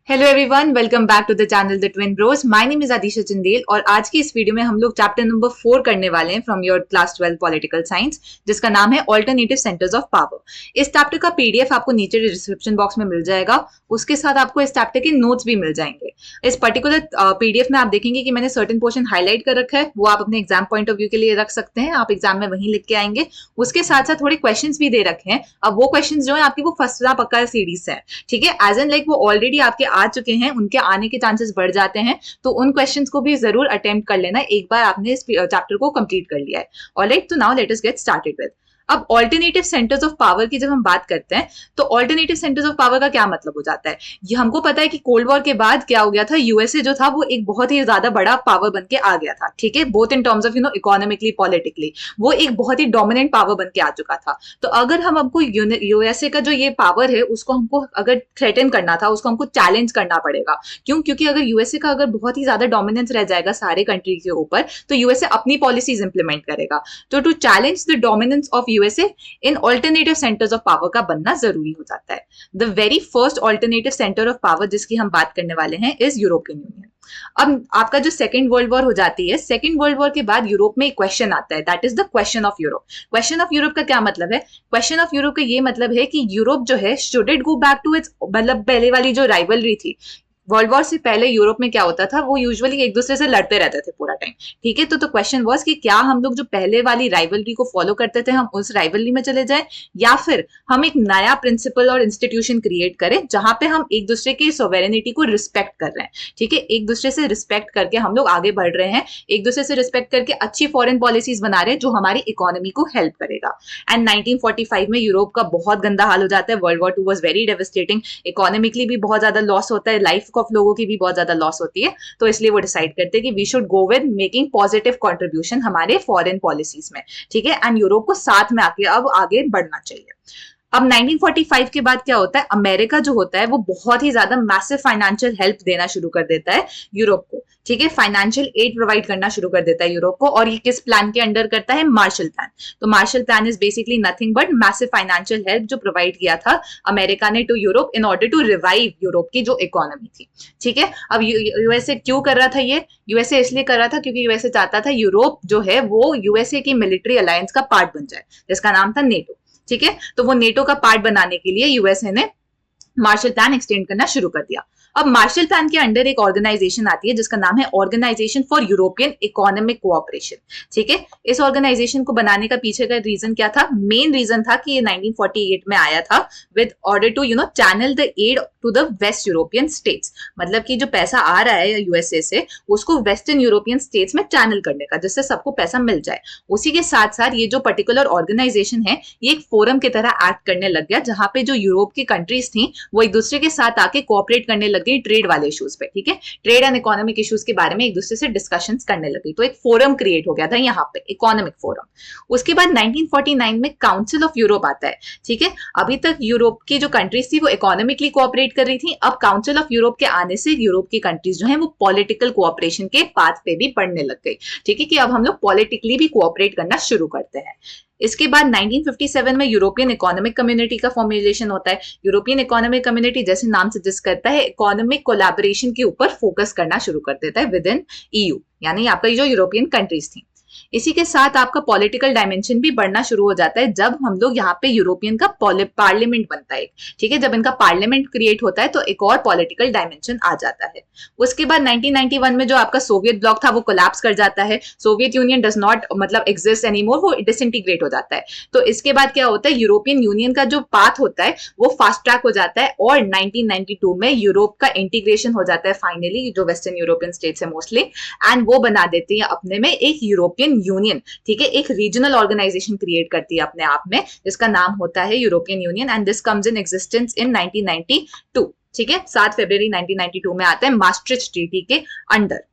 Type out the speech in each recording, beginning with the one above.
Hello everyone, welcome back to the channel the twin bros. My name is Adisha Chandel और आज की इस video में हम लोग चैप्टर नंबर 4 करने वाले हैं from your class 12 political science, जिसका नाम है ऑल्टरनेटिव सेंटर्स ऑफ पावर। इस चैप्टर का पीडीएफ आपको नीचे डिस्क्रिप्शन बॉक्स में मिल जाएगा। उसके साथ आपको इस चैप्टर के नोट्स भी मिल जाएंगे। इस पर्टिकुलर पीडीएफ में आप देखेंगे कि मैंने सर्टेन पोर्शन हाईलाइट कर रखा है, वो आप अपने एग्जाम पॉइंट ऑफ व्यू के लिए रख सकते हैं। आप एग्जाम में वहीं लिख के आएंगे। उसके साथ साथ थोड़े क्वेश्चन भी दे रखे हैं। अब वो क्वेश्चन जो है आपकी वो फसला पक्का सीरीज है, ठीक है। एज एन लाइक वो ऑलरेडी आपके आ चुके हैं, उनके आने के चांसेस बढ़ जाते हैं, तो उन क्वेश्चंस को भी जरूर अटेम्प्ट कर लेना एक बार आपने इस चैप्टर को कंप्लीट कर लिया है। ऑलराइट, तो now let us get started with. अब ऑल्टरनेटिव सेंटर्स ऑफ पावर की जब हम बात करते हैं तो ऑल्टरनेटिव सेंटर्स ऑफ पावर का क्या मतलब हो जाता है। ये हमको पता है कि कोल्ड वॉर के बाद क्या हो गया था, यूएसए जो था वो एक बहुत ही ज्यादा बड़ा पावर बन के आ गया था, ठीक है। Both in terms of economically politically वो एक बहुत ही डोमिनेंट पावर बन के आ चुका था। तो अगर हम हमको यूएसए का जो ये पावर है उसको हमको अगर थ्रेटन करना था, उसको हमको चैलेंज करना पड़ेगा। क्यों? क्योंकि अगर यूएसए का अगर बहुत ही ज्यादा डोमिनेंस रह जाएगा सारे कंट्री के ऊपर, तो यूएसए अपनी पॉलिसीज इंप्लीमेंट करेगा। तो to challenge the dominance of USA in alternative centres of power का बनना जरूरी हो जाता है। The very first alternative centre of power जिसकी हम बात करने वाले हैं इज यूरोपियन यूनियन। अब आपका जो सेकेंड वर्ल्ड वॉर हो जाती है, सेकेंड वर्ल्ड वॉर के बाद यूरोप में एक क्वेश्चन आता है, that is the question of Europe. Question of Europe का क्या मतलब है? क्वेश्चन ऑफ यूरोप का ये मतलब है कि यूरोप जो है should it go back to its, मतलब पहले वाली जो राइवलरी थी। वर्ल्ड वॉर से पहले यूरोप में क्या होता था, वो यूजुअली एक दूसरे से लड़ते रहते थे पूरा टाइम, ठीक है। तो क्वेश्चन वाज कि क्या हम लोग जो पहले वाली राइवलरी को फॉलो करते थे हम उस राइवलरी में चले जाएं, या फिर हम एक नया प्रिंसिपल और इंस्टीट्यूशन क्रिएट करें जहां पे हम एक दूसरे की सोवेरेनिटी को रिस्पेक्ट कर रहे हैं, ठीक है। एक दूसरे से रिस्पेक्ट करके हम लोग आगे बढ़ रहे हैं, एक दूसरे से रिस्पेक्ट करके अच्छी फॉरेन पॉलिसीज बना रहे हैं जो हमारी इकोनॉमी को हेल्प करेगा। एंड 1945 में यूरोप का बहुत गंदा हाल हो जाता है। World war 2 was very devastating, economically भी बहुत ज्यादा लॉस होता है, लाइफ ऑफ लोगों की भी बहुत ज्यादा लॉस होती है। तो इसलिए वो डिसाइड करते हैं कि we should go with making positive contribution हमारे फॉरेन पॉलिसीज में, ठीक है। एंड यूरोप को साथ में आके अब आगे बढ़ना चाहिए। अब 1945 के बाद क्या होता है, अमेरिका जो होता है वो बहुत ही ज्यादा मैसिव फाइनेंशियल हेल्प देना शुरू कर देता है यूरोप को, ठीक है। फाइनेंशियल एड प्रोवाइड करना शुरू कर देता है यूरोप को, और ये किस प्लान के अंडर करता है? Marshall plan. तो Marshall plan is basically nothing but massive financial help जो प्रोवाइड किया था अमेरिका ने to Europe in order to revive Europe की जो इकोनॉमी थी, ठीक है। अब यूएसए क्यों कर रहा था ये? यूएसए इसलिए कर रहा था क्योंकि यूएसए चाहता था यूरोप जो है वो यूएसए की मिलिट्री अलायंस का पार्ट बन जाए, जिसका नाम था नेटो, ठीक है। तो वो नेटो का पार्ट बनाने के लिए यूएसए ने मार्शल प्लान एक्सटेंड करना शुरू कर दिया। अब मार्शल प्लान के अंडर एक ऑर्गेनाइजेशन आती है जिसका नाम है organisation for European economic cooperation, ठीक है। इस ऑर्गेनाइजेशन को बनाने का पीछे का रीजन क्या था? मेन रीजन था कि ये 1948 में आया था with order to channel the aid to the West European states. मतलब कि जो पैसा आ रहा है यूएसए से उसको वेस्टर्न यूरोपियन स्टेट्स में चैनल करने का, जिससे सबको पैसा मिल जाए। उसी के साथ साथ ये जो पर्टिकुलर ऑर्गेनाइजेशन है ये एक फोरम की तरह एक्ट करने लग गया, जहां पे जो यूरोप की कंट्रीज थी वो एक दूसरे के साथ आके कोऑपरेट करने लग गई ट्रेड वाले इश्यूज पे, ठीक है। ट्रेड एंड इकोनॉमिक इश्यूज के बारे में एक दूसरे से डिस्कशंस करने लगी। तो एक फोरम क्रिएट हो गया था यहाँ पे, इकोनॉमिक फोरम। उसके बाद 1949 में काउंसिल ऑफ यूरोप आता है, ठीक है। अभी तक यूरोप की जो कंट्रीज थी वो इकोनॉमिकली कोऑपरेट कर रही थी। अब काउंसिल ऑफ यूरोप के आने से यूरोप की कंट्रीज जो है वो पॉलिटिकल कोऑपरेशन के पाथ पे भी बढ़ने लग गई, ठीक है, कि अब हम लोग पॉलिटिकली भी कोऑपरेट करना शुरू करते हैं। इसके बाद 1957 में यूरोपियन इकोनॉमिक कम्युनिटी का फॉर्मुलेशन होता है। यूरोपियन इकोनॉमिक कम्युनिटी जैसे नाम सजेस्ट करता है इकोनॉमिक कोलैबोरेशन के ऊपर फोकस करना शुरू कर देता है विद इन ईयू, यानी आपका जो यूरोपियन कंट्रीज थी। इसी के साथ आपका पॉलिटिकल डायमेंशन भी बढ़ना शुरू हो जाता है जब हम लोग यहाँ पे यूरोपियन का पार्लियामेंट बनता है, ठीक है। जब इनका पार्लियामेंट क्रिएट होता है तो एक और पॉलिटिकल डायमेंशन आ जाता है। उसके बाद 1991 में जो आपका सोवियत ब्लॉक था वो कोलैप्स कर जाता है। Soviet union does not exist anymore, वो डिसइंटीग्रेट हो जाता है। तो इसके बाद क्या होता है, यूरोपियन यूनियन का जो पाथ होता है वो फास्ट ट्रैक हो जाता है, और 1992 में यूरोप का इंटीग्रेशन हो जाता है फाइनली, जो वेस्टर्न यूरोपियन स्टेट्स है मोस्टली, एंड वो बना देती है अपने में एक यूरोपियन यूनियन, ठीक है। एक रीजनल ऑर्गेनाइजेशन क्रिएट करती है अपने आप में, जिसका नाम होता है European union, and this comes in existence in 1992, ठीक है। 7 फरवरी 1992 में आता है मास्ट्रिच ट्रीटी के अंडर।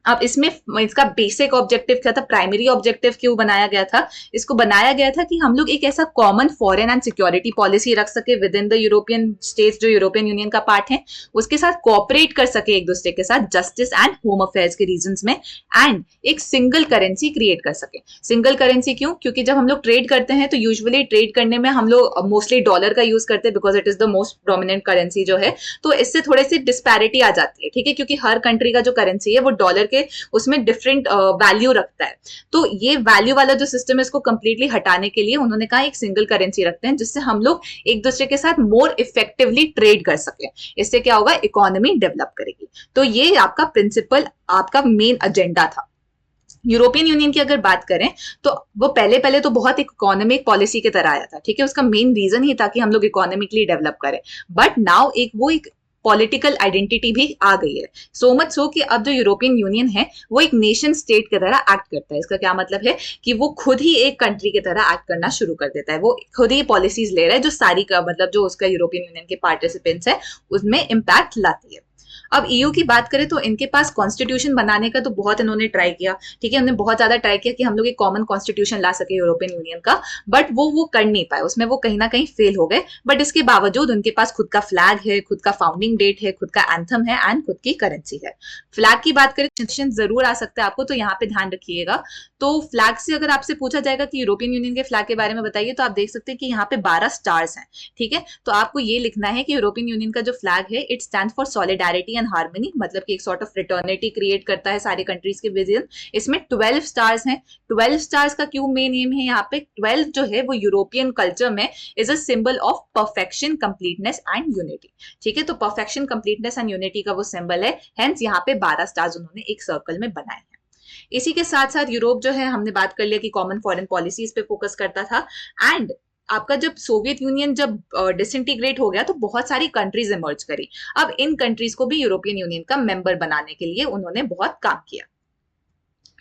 अब इसमें इसका बेसिक ऑब्जेक्टिव क्या था, प्राइमरी ऑब्जेक्टिव क्यों बनाया गया था? इसको बनाया गया था कि हम लोग एक ऐसा common foreign and security policy रख सके with in the European states जो यूरोपियन यूनियन का पार्ट है, उसके साथ कोऑपरेट कर सके एक दूसरे के साथ जस्टिस एंड होम अफेयर्स के रीजंस में, एंड एक सिंगल करेंसी क्रिएट कर सके। सिंगल करेंसी क्यों? क्योंकि जब हम लोग ट्रेड करते हैं तो यूजुअली ट्रेड करने में हम लोग मोस्टली डॉलर का यूज करते हैं because it is the most prominent currency जो है। तो इससे थोड़े सी डिस्पैरिटी आ जाती है, ठीक है, क्योंकि हर कंट्री का जो करेंसी है वो डॉलर के उसमें डिफरेंट वैल्यू रखता है। तो ये वैल्यू वाला जो सिस्टम है इसको कंप्लीटली हटाने के लिए उन्होंने कहा एक सिंगल करेंसी रखते हैं जिससे हम लोग एक दूसरे के साथ मोर इफेक्टिवली ट्रेड कर सके। इससे क्या होगा, इकोनॉमी डेवलप करेगी। तो ये आपका प्रिंसिपल, आपका मेन एजेंडा था। यूरोपियन यूनियन की अगर बात करें तो वो पहले पहले तो बहुत इकोनॉमिक पॉलिसी की तरह आया था, ठीक है, उसका मेन रीजन ही था कि हम लोग इकोनॉमिकली डेवलप करें। बट नाउ एक पॉलिटिकल आइडेंटिटी भी आ गई है, सो मच सो कि अब जो यूरोपियन यूनियन है वो एक नेशन स्टेट की तरह एक्ट करता है। इसका क्या मतलब है कि वो खुद ही एक कंट्री की तरह एक्ट करना शुरू कर देता है, वो खुद ही पॉलिसीज ले रहा है जो सारी का मतलब जो उसका यूरोपियन यूनियन के पार्टिसिपेंट्स है उसमें इम्पैक्ट लाती है। अब ईयू की बात करें तो इनके पास कॉन्स्टिट्यूशन बनाने का तो बहुत इन्होंने ट्राई किया, ठीक है, उन्होंने बहुत ज्यादा ट्राई किया कि हम लोग एक कॉमन कॉन्स्टिट्यूशन ला सके यूरोपियन यूनियन का, बट वो कर नहीं पाए, उसमें वो कहीं ना कहीं फेल हो गए। बट इसके बावजूद उनके पास खुद का फ्लैग है, खुद का फाउंडिंग डेट है, खुद का एंथम है एंड खुद की करेंसी है। फ्लैग की बात करें जरूर आ सकता है आपको, तो यहाँ पे ध्यान रखिएगा। तो फ्लैग से अगर आपसे पूछा जाएगा कि यूरोपियन यूनियन के फ्लैग के बारे में बताइए तो आप देख सकते हैं कि यहाँ पे 12 स्टार्स हैं, ठीक है। तो आपको ये लिखना है कि यूरोपियन यूनियन का जो फ्लैग है it stand for solidarity and harmony, मतलब कि एक सॉर्ट ऑफ फ्रेटर्निटी क्रिएट करता है सारे कंट्रीज के विद इन। इसमें 12 स्टार्स हैं। 12 स्टार्स का क्यों मेन एम है यहाँ पे? 12 जो है वो यूरोपियन कल्चर में is a symbol of perfection, completeness and unity, ठीक है। तो परफेक्शन, कंप्लीटनेस एंड यूनिटी का वो सिंबल है, हेंस यहाँ पे 12 स्टार्स उन्होंने एक सर्कल में बनाए हैं। इसी के साथ साथ यूरोप जो है, हमने बात कर लिया कि कॉमन फॉरेन पॉलिसीज पे फोकस करता था। एंड आपका जब सोवियत यूनियन जब डिसइंटीग्रेट हो गया तो बहुत सारी कंट्रीज इमर्ज करी। अब इन कंट्रीज को भी यूरोपियन यूनियन का मेंबर बनाने के लिए उन्होंने बहुत काम किया।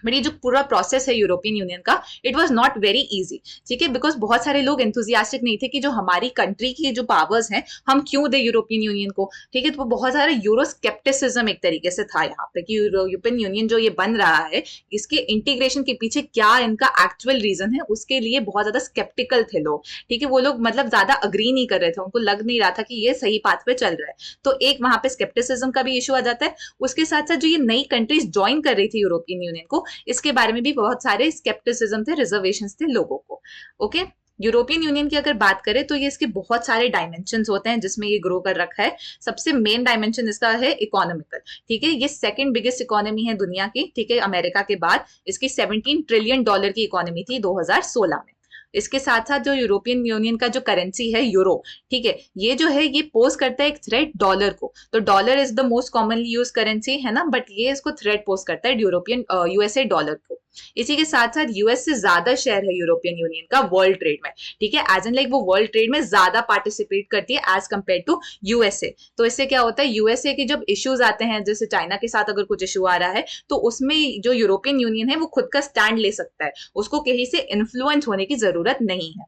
बट ये जो पूरा प्रोसेस है यूरोपियन यूनियन का, it was not very easy, ठीक है, बिकॉज बहुत सारे लोग एंथुजियास्टिक नहीं थे कि जो हमारी कंट्री की जो पावर्स हैं हम क्यों दे यूरोपियन यूनियन को, ठीक है। तो बहुत सारा यूरोस्केप्टिसिज्म एक तरीके से था यहाँ पे कि यूरोपियन यूनियन जो ये बन रहा है इसके इंटीग्रेशन के पीछे क्या इनका एक्चुअल रीजन है, उसके लिए बहुत ज्यादा स्केप्टिकल थे लोग, ठीक है। वो लोग मतलब ज्यादा अग्री नहीं कर रहे थे, उनको लग नहीं रहा था कि ये सही पाथ पे चल रहा है। तो एक वहां पे स्केप्टिसिज्म का भी इशू आ जाता है। उसके साथ साथ जो ये नई कंट्रीज ज्वाइन कर रही थी यूरोपियन यूनियन को, इसके बारे में भी बहुत सारे स्केप्टिसिज्म थे, रिजर्वेशंस थे लोगों को। ओके, यूरोपियन यूनियन की अगर बात करें तो ये इसके बहुत सारे डायमेंशंस होते हैं जिसमें ये ग्रो कर रखा है। सबसे मेन डायमेंशन इसका है इकोनॉमिकल, ठीक है। ये सेकंड बिगेस्ट इकोनॉमी है दुनिया की, ठीक है, अमेरिका के बाद। इसकी $17 ट्रिलियन की इकोनॉमी थी 2016 में। इसके साथ साथ जो यूरोपियन यूनियन का जो करेंसी है यूरो, ठीक है, ये जो है ये पोज करता है एक थ्रेट डॉलर को। तो dollar is the most commonly use currency है ना, बट ये इसको थ्रेट पोज करता है यूरोपियन यूएसए डॉलर को। इसी के साथ साथ यूएस से ज्यादा शेयर है यूरोपियन यूनियन का वर्ल्ड ट्रेड में, ठीक है, एज एन लाइक वो वर्ल्ड ट्रेड में ज्यादा पार्टिसिपेट करती है एज कंपेयर टू यूएसए। तो इससे क्या होता है, यूएसए के जब इश्यूज आते हैं, जैसे चाइना के साथ अगर कुछ इशू आ रहा है तो उसमें जो यूरोपियन यूनियन है वो खुद का स्टैंड ले सकता है, उसको कहीं से इन्फ्लुएंस होने की जरूरत नहीं है।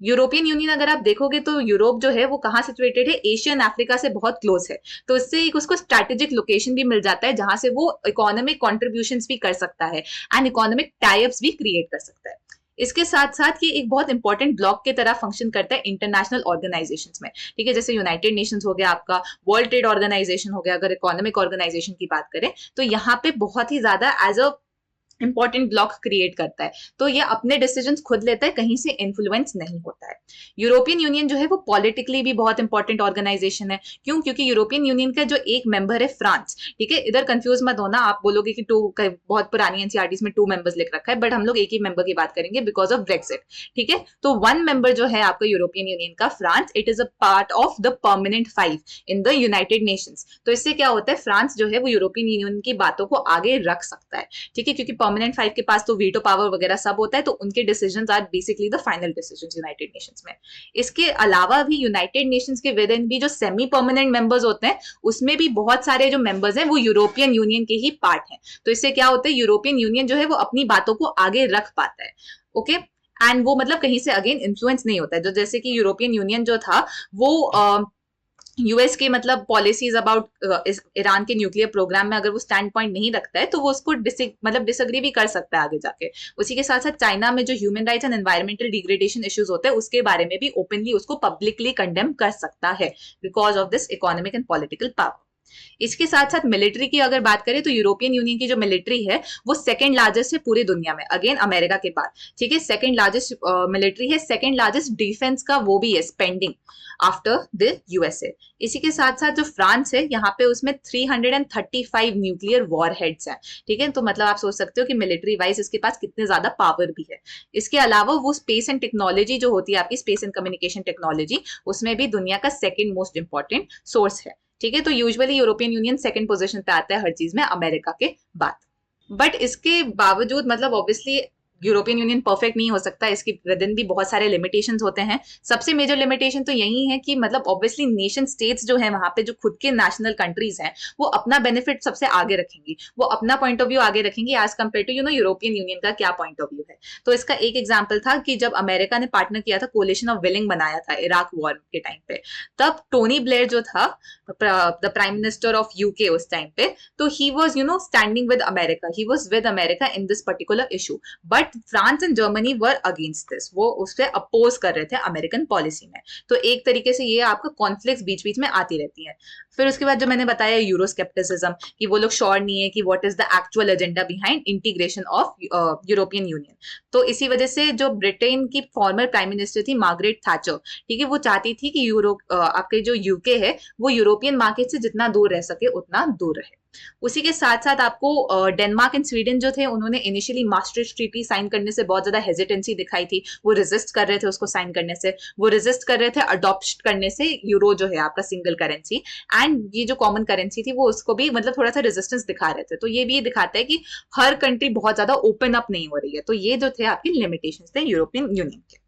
यूरोपियन यूनियन अगर आप देखोगे तो यूरोप जो है वो कहाँ सिचुएटेड है, एशियन अफ्रीका से बहुत क्लोज है। तो इससे एक उसको स्ट्रैटेजिक लोकेशन भी मिल जाता है जहां से वो इकोनॉमिक कॉन्ट्रीब्यूशंस भी कर सकता है एंड इकोनॉमिक टाइप्स भी क्रिएट कर सकता है। इसके साथ साथ ये एक बहुत इंपॉर्टेंट ब्लॉक की तरह फंक्शन करता है इंटरनेशनल ऑर्गेनाइजेशंस में, ठीक है, जैसे यूनाइटेड नेशंस हो गया, आपका वर्ल्ड ट्रेड ऑर्गेनाइजेशन हो गया। अगर इकोनॉमिक ऑर्गेनाइजेशन की बात करें तो यहाँ पे बहुत ही ज्यादा as a important block create करता है। तो ये अपने डिसीजंस खुद लेता है, कहीं से इन्फ्लुएंस नहीं होता है। यूरोपियन यूनियन जो है वो पॉलिटिकली भी बहुत इंपॉर्टेंट ऑर्गेनाइजेशन है। क्यों? क्योंकि यूरोपियन यूनियन का जो एक मेंबर है फ्रांस, ठीक है, इधर कंफ्यूज मत होना, आप बोलोगे कि टू, बहुत पुरानी एनसीईआरटीज में 2 मेंबर्स लिख रखा है, बट हम लोग एक ही मेंबर की बात करेंगे बिकॉज ऑफ ब्रेक्सिट, ठीक है। तो 1 मेंबर जो है आपका यूरोपियन यूनियन का, France, it is a part of the permanent 5 in the United Nations. तो इससे क्या होता है, फ्रांस जो है वो यूरोपियन यूनियन की बातों को आगे रख सकता है, ठीक है, क्योंकि परमानेंट 5 के पास तो वीटो पावर वगैरह सब होता है, तो उनके decisions are basically the final decisions United Nations में। इसके अलावा भी यूनाइटेड नेशंस के विद इन भी जो सेमी परमानेंट मेंबर्स होते हैं उसमें भी बहुत सारे जो मेंबर्स हैं वो यूरोपियन यूनियन के ही पार्ट हैं। तो इससे क्या होता है, यूरोपियन यूनियन जो है वो अपनी बातों को आगे रख पाता है। ओके, एंड वो मतलब कहीं से अगेन इन्फ्लुएंस नहीं होता है। जो जैसे कि यूरोपियन यूनियन जो था वो यूएस के मतलब पॉलिसीज अबाउट ईरान के न्यूक्लियर प्रोग्राम में अगर वो स्टैंड पॉइंट नहीं रखता है तो वो उसको मतलब डिसएग्री भी कर सकता है आगे जाके। उसी के साथ साथ चाइना में जो human rights and environmental degradation issues होते हैं उसके बारे में भी ओपनली उसको पब्लिकली कंडेम कर सकता है because of this economic and political power. इसके साथ साथ मिलिट्री की अगर बात करें तो यूरोपियन यूनियन की जो मिलिट्री है वो सेकंड लार्जेस्ट है पूरी दुनिया में, अगेन अमेरिका के बाद। ठीक है, सेकंड लार्जेस्ट मिलिट्री है, सेकंड लार्जेस्ट डिफेंस का वो भी है स्पेंडिंग आफ्टर द यूएसए। इसी के साथ साथ जो फ्रांस है यहाँ पे उसमें 335 न्यूक्लियर वॉर हेड्स हैं। ठीक है, तो मतलब आप सोच सकते हो कि मिलिट्री वाइज इसके पास कितने ज्यादा पावर भी है। इसके अलावा वो स्पेस एंड टेक्नोलॉजी जो होती है आपकी स्पेस एंड कम्युनिकेशन टेक्नोलॉजी, उसमें भी दुनिया का सेकंड मोस्ट इंपॉर्टेंट सोर्स है। ठीक है, तो usually European union second position पे आता है हर चीज में अमेरिका के बाद। बट इसके बावजूद मतलब ऑब्वियसली यूरोपियन यूनियन परफेक्ट नहीं हो सकता, इसके विद इन भी बहुत सारे लिमिटेशंस होते हैं। सबसे मेजर लिमिटेशन तो यही है कि मतलब ऑब्वियसली नेशन स्टेट्स जो है वहां पे जो खुद के नेशनल कंट्रीज हैं वो अपना बेनिफिट सबसे आगे रखेंगी, वो अपना पॉइंट ऑफ व्यू आगे रखेंगी as compare to European Union का क्या पॉइंट ऑफ व्यू है। तो इसका एक एग्जाम्पल था कि जब अमेरिका ने पार्टनर किया था, कोलिशन ऑफ विलिंग बनाया था इराक वॉर के टाइम पे, तब टोनी ब्लेयर जो था the prime minister of UK उस टाइम पे, तो he was standing with America, he was with America in this particular issue. But France and Germany were against this, वो उससे अपोज कर रहे थे अमेरिकन पॉलिसी में। तो एक तरीके से ये आपका कॉन्फ्लिक्ट बीच बीच में आती रहती है। फिर उसके बाद जो मैंने बताया यूरोस्केप्टिसिज्म, कि वो लोग श्योर नहीं है कि what is the actual agenda behind integration of European union. तो इसी वजह से जो ब्रिटेन की फॉर्मर प्राइम मिनिस्टर थी मार्गरेट थैचर, ठीक है, वो चाहती थी कि आपके जो यूके है वो यूरोपियन मार्केट से जितना दूर रह सके उतना दूर रहे। उसी के साथ साथ आपको डेनमार्क एंड स्वीडन जो थे उन्होंने इनिशियली मास्ट्रिक्ट ट्रीटी साइन करने से बहुत ज्यादा हेजिटेंसी दिखाई थी, वो रेजिस्ट कर रहे थे उसको साइन करने से, वो रेजिस्ट कर रहे थे अडॉप्ट करने से यूरो जो है आपका सिंगल करेंसी, एंड ये जो कॉमन करेंसी थी वो उसको भी मतलब थोड़ा सा रेजिस्टेंस दिखा रहे थे। तो ये भी दिखाता है कि हर कंट्री बहुत ज्यादा ओपन अप नहीं हो रही है। तो ये जो थे आपके लिमिटेशंस थे यूरोपियन यूनियन के।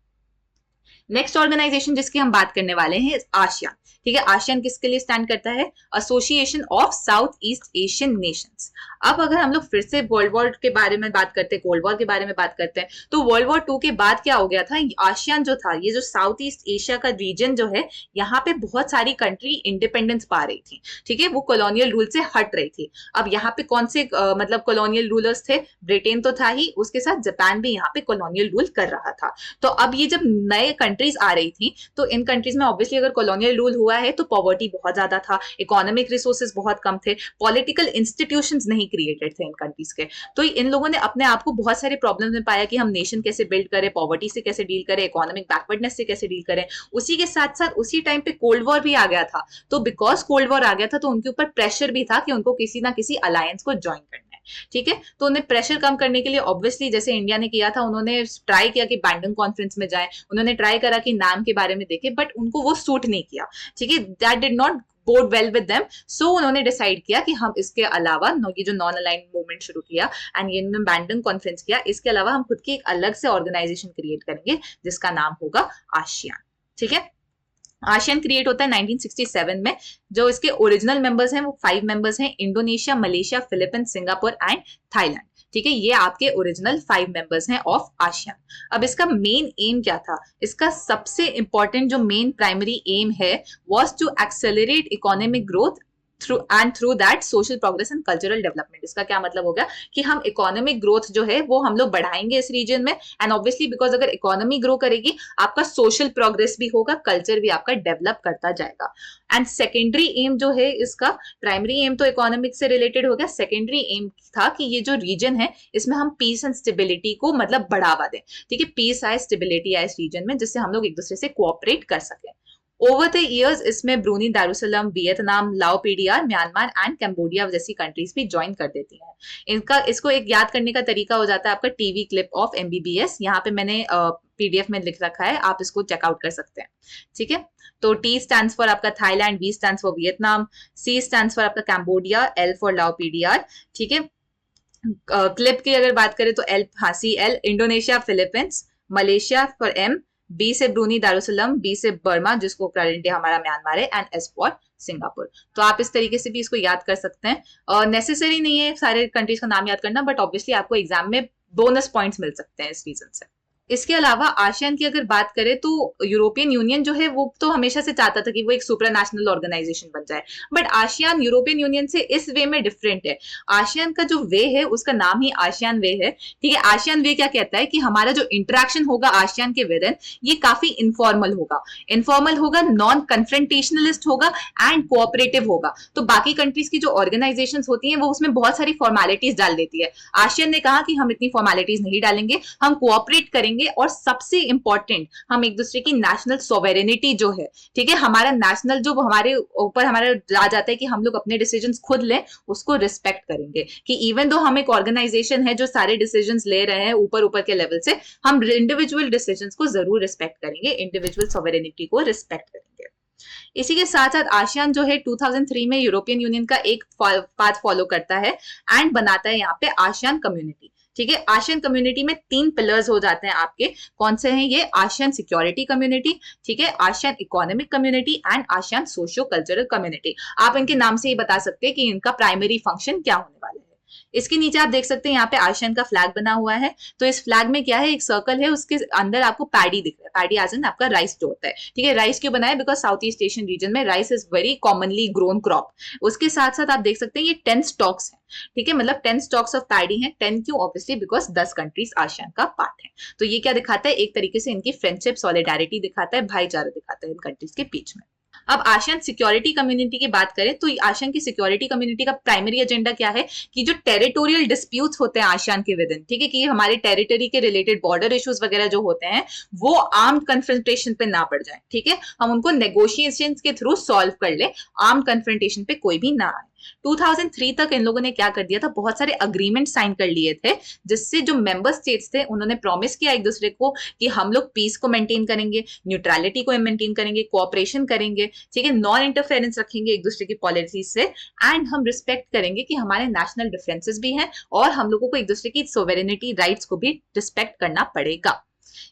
नेक्स्ट ऑर्गेनाइजेशन जिसकी हम बात करने वाले हैं आसियान। ठीक है, आसियान किसके लिए स्टैंड करता है? Association of south East Asian Nations. अब अगर हम लोग फिर से वर्ल्ड वॉर के बारे में बात करते हैं, कोल्ड वॉर के बारे में बात करते हैं, तो वर्ल्ड वॉर 2 के बाद क्या हो गया था, आसियान जो था, ये जो साउथ ईस्ट एशिया का रीजन जो है, यहाँ पे बहुत सारी कंट्री इंडिपेंडेंस पा रही थी। ठीक है, वो कॉलोनियल रूल से हट रही थी। अब यहाँ पे कौन से मतलब कॉलोनियल रूलर्स थे? ब्रिटेन तो था ही, उसके साथ जापान भी यहाँ पे कॉलोनियल रूल कर रहा था। तो अब ये जब नए कंट्रीज आ रही थी तो इन कंट्रीज में ऑब्वियसली अगर कॉलोनियल रूल हुआ है तो पॉवर्टी बहुत ज्यादा था, इकोनॉमिक रिसोर्सेज बहुत कम थे, पॉलिटिकल इंस्टीट्यूशंस नहीं क्रिएटेड थे इन कंट्रीज के। तो इन लोगों ने अपने आप को बहुत सारे प्रॉब्लम्स में पाया कि हम नेशन कैसे बिल्ड करें, पॉवर्टी से कैसे डील करें, इकोनॉमिक बैकवर्डनेस से कैसे डील करें। उसी के साथ साथ उसी टाइम पे कोल्ड वॉर भी आ गया था। तो बिकॉज कोल्ड वॉर आ गया था तो उनके ऊपर प्रेशर भी था कि उनको किसी ना किसी अलायंस को ज्वाइन करना है। ठीक है, तो उन्हें प्रेशर कम करने के लिए ऑब्वियसली जैसे इंडिया ने किया था, उन्होंने ट्राई किया कि बैंडन कॉन्फ्रेंस में जाए, उन्होंने ट्राई करा कि नाम के बारे में देखे, बट उनको वो सूट नहीं किया। ठीक है, that did not bode well with them. So उन्होंने डिसाइड किया कि हम इसके अलावा ये जो नॉन अलाइंड मूवमेंट शुरू किया एंड ये बैंडन कॉन्फ्रेंस किया, इसके अलावा हम खुद की एक अलग से ऑर्गेनाइजेशन क्रिएट करेंगे जिसका नाम होगा आसियान। ठीक है, आसियान क्रिएट होता है 1967 में। जो इसके ओरिजिनल मेंबर्स हैं वो 5 मेंबर्स हैं, Indonesia, Malaysia, Philippines, Singapore and Thailand. ठीक है, ये आपके ओरिजिनल 5 मेंबर्स हैं ऑफ आसियान। अब इसका मेन एम क्या था? इसका सबसे इंपॉर्टेंट जो मेन प्राइमरी एम है was to accelerate economic growth through that social progress and cultural development. इसका क्या मतलब हो गया कि हम इकोनॉमिक ग्रोथ जो है वो हम लोग बढ़ाएंगे इस रीजन में, एंड ऑब्वियसली बिकॉज अगर इकोनॉमी ग्रो करेगी आपका सोशल प्रोग्रेस भी होगा, कल्चर भी आपका डेवलप करता जाएगा। एंड सेकेंडरी एम जो है इसका, प्राइमरी एम तो इकोनॉमिक से रिलेटेड हो गया, सेकेंडरी एम था कि ये जो रीजन है इसमें हम पीस एंड स्टेबिलिटी को मतलब बढ़ावा दें। ठीक है, पीस आए, स्टेबिलिटी आए इस रीजन में, जिससे हम लोग एक दूसरे से कोऑपरेट कर सकें। ओवर द इयर्स इसमें ब्रूनी, दारुसलाम, वियतनाम, लाओ पीडीआर, म्यांमार एंड कंबोडिया जैसी कंट्रीज भी ज्वाइन कर देती हैं। इसको एक याद करने का तरीका हो जाता है आपका टीवी क्लिप ऑफ एमबीबीएस। यहाँ पे मैंने पीडीएफ में लिख रखा है, आप इसको चेकआउट कर सकते हैं। ठीक है, तो टी स्टैंड्स फॉर आपका Thailand, V stands for Vietnam, C stands for आपका Cambodia, L for Lao PDR. ठीक है, क्लिप की अगर बात करें तो एल, हाँ, C L, Indonesia, Philippines, Malaysia for M, B से ब्रूनी दारुसलाम, बी से बर्मा जिसको करंटली हमारा म्यांमार है, एंड एस फॉर सिंगापुर। तो आप इस तरीके से भी इसको याद कर सकते हैं। नेसेसरी नहीं है सारे कंट्रीज का नाम याद करना, बट ऑब्वियसली आपको एग्जाम में बोनस पॉइंट्स मिल सकते हैं इस रीजन से। इसके अलावा आसियान की अगर बात करें तो यूरोपियन यूनियन जो है वो तो हमेशा से चाहता था कि वो एक सुपर नेशनल ऑर्गेनाइजेशन बन जाए, बट आसियान यूरोपियन यूनियन से इस वे में डिफरेंट है। आसियान का जो वे है उसका नाम ही आसियान वे है, ठीक है। आसियान वे क्या कहता है कि हमारा जो इंटरेक्शन होगा आसियान के विद इन, ये काफी इनफॉर्मल होगा, नॉन कन्फ्रंटेशनलिस्ट होगा एंड कोऑपरेटिव होगा। तो बाकी कंट्रीज की जो ऑर्गेनाइजेशन होती है वो उसमें बहुत सारी फॉर्मेलिटीज डाल देती है। आसियान ने कहा कि हम इतनी फॉर्मेलिटीज नहीं डालेंगे, हम कोऑपरेट करेंगे, और सबसे इंपॉर्टेंट हम एक दूसरे की नेशनल सोवेरेनिटी जो है, ठीक है, हमारा नेशनल जो हमारे ऊपर हमारा आ जाता है कि हम लोग अपने डिसीजंस खुद लें, उसको रिस्पेक्ट करेंगे कि इवन दो हम एक ऑर्गेनाइजेशन है जो सारे डिसीजंस ले रहे हैं ऊपर ऊपर के लेवल से, हम इंडिविजुअल डिसीजंस को जरूर रिस्पेक्ट करेंगे, इंडिविजुअल सोवेरेनिटी को रिस्पेक्ट करेंगे। इसी के साथ साथ आसियान जो है 2003 में यूरोपियन यूनियन का एक पाथ फॉलो करता है एंड बनाता है यहाँ पे आसियान कम्युनिटी, ठीक है। आसियान कम्युनिटी में 3 पिलर्स हो जाते हैं आपके, कौन से हैं ये? आसियान सिक्योरिटी कम्युनिटी, ठीक है, ASEAN economic community and ASEAN socio cultural community. आप इनके नाम से ही बता सकते हैं कि इनका प्राइमरी फंक्शन क्या होने वाला है। इसके नीचे आप देख सकते हैं यहाँ पे आसियान का फ्लैग बना हुआ है। तो इस फ्लैग में क्या है, एक सर्कल है, उसके अंदर आपको पैडी दिख रहा है। पैडी एज इन आपका राइस जो होता है, ठीक है। राइस क्यों बनाया? Because South East Asian region में rice is very commonly grown crop. उसके साथ साथ आप देख सकते हैं ये 10 स्टॉक्स है, ठीक है, मतलब 10 स्टॉक्स ऑफ पैडी है। 10 क्यों? ऑब्वियसली बिकॉज 10 कंट्रीज आसियान का पार्ट है। तो ये क्या दिखाता है? एक तरीके से इनकी फ्रेंडशिप, सॉलिडारिटी दिखाता है, भाईचारा दिखाता है इन कंट्रीज के बीच में। अब आसियान सिक्योरिटी कम्युनिटी की बात करें तो आसियान की सिक्योरिटी कम्युनिटी का प्राइमरी एजेंडा क्या है कि जो टेरिटोरियल डिस्प्यूट्स होते हैं आसियान के विद इन, ठीक है, कि हमारे टेरिटरी के रिलेटेड बॉर्डर इश्यूज वगैरह जो होते हैं वो आर्म्ड कन्फ्रंटेशन पे ना पड़ जाए, ठीक है, हम उनको नेगोशिएशन के थ्रू सॉल्व कर ले, आर्म्ड कन्फ्रंटेशन पे कोई भी ना आए। 2003 तक इन लोगों ने क्या कर दिया था, बहुत सारे अग्रीमेंट साइन कर लिए थे, जिससे जो मेंबर स्टेट्स थे उन्होंने प्रॉमिस किया एक दूसरे को कि हम लोग पीस को मेंटेन करेंगे, न्यूट्रलिटी को मेंटेन करेंगे, कोऑपरेशन करेंगे, ठीक है, नॉन इंटरफेरेंस रखेंगे एक दूसरे की पॉलिसीज से, एंड हम रिस्पेक्ट करेंगे कि हमारे नेशनल डिफरेंसेस भी हैं और हम लोगों को एक दूसरे की सोवेरेनिटी राइट्स को भी रिस्पेक्ट करना पड़ेगा।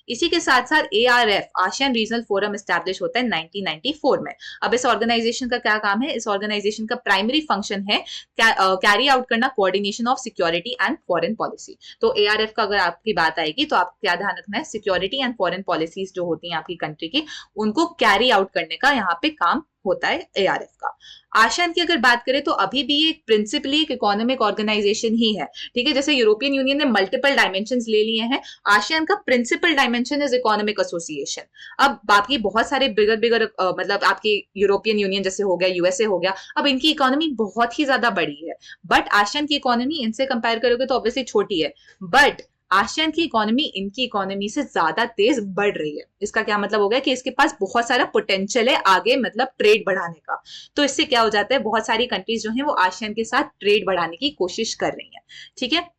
इसी के साथ साथ ARF ASEAN regional forum establish होता है 1994 में। अब इस ऑर्गेनाइजेशन का क्या काम है? इस ऑर्गेनाइजेशन का प्राइमरी फंक्शन है कैरी आउट करना coordination of security and foreign policy. तो ARF का अगर आपकी बात आएगी तो आपको क्या ध्यान रखना है? सिक्योरिटी एंड फॉरेन पॉलिसीज जो होती हैं आपकी कंट्री की, उनको कैरी आउट करने का यहाँ पे काम होता है ARF का। आसियान की अगर बात करें तो अभी भी ये प्रिंसिपली एक इकोनॉमिक ऑर्गेनाइजेशन ही है, ठीक है। जैसे यूरोपियन यूनियन ने मल्टीपल डायमेंशंस ले लिए हैं, आसियान का principal dimension is economic association. अब बाकी बहुत सारे बिगर बिगर मतलब आपकी यूरोपियन यूनियन जैसे हो गया, USA हो गया, अब इनकी इकोनॉमी बहुत ही ज्यादा बड़ी है, बट आसियान की इकोनॉमी इनसे कंपेयर करोगे तो ऑब्वियसली छोटी है, बट आसियान की इकोनॉमी इनकी इकोनॉमी से ज्यादा तेज बढ़ रही है। इसका क्या मतलब हो गया कि इसके पास बहुत सारा पोटेंशियल है आगे, मतलब ट्रेड बढ़ाने का। तो इससे क्या हो जाता है, बहुत सारी कंट्रीज जो हैं वो आसियान के साथ ट्रेड बढ़ाने की कोशिश कर रही हैं, ठीक है।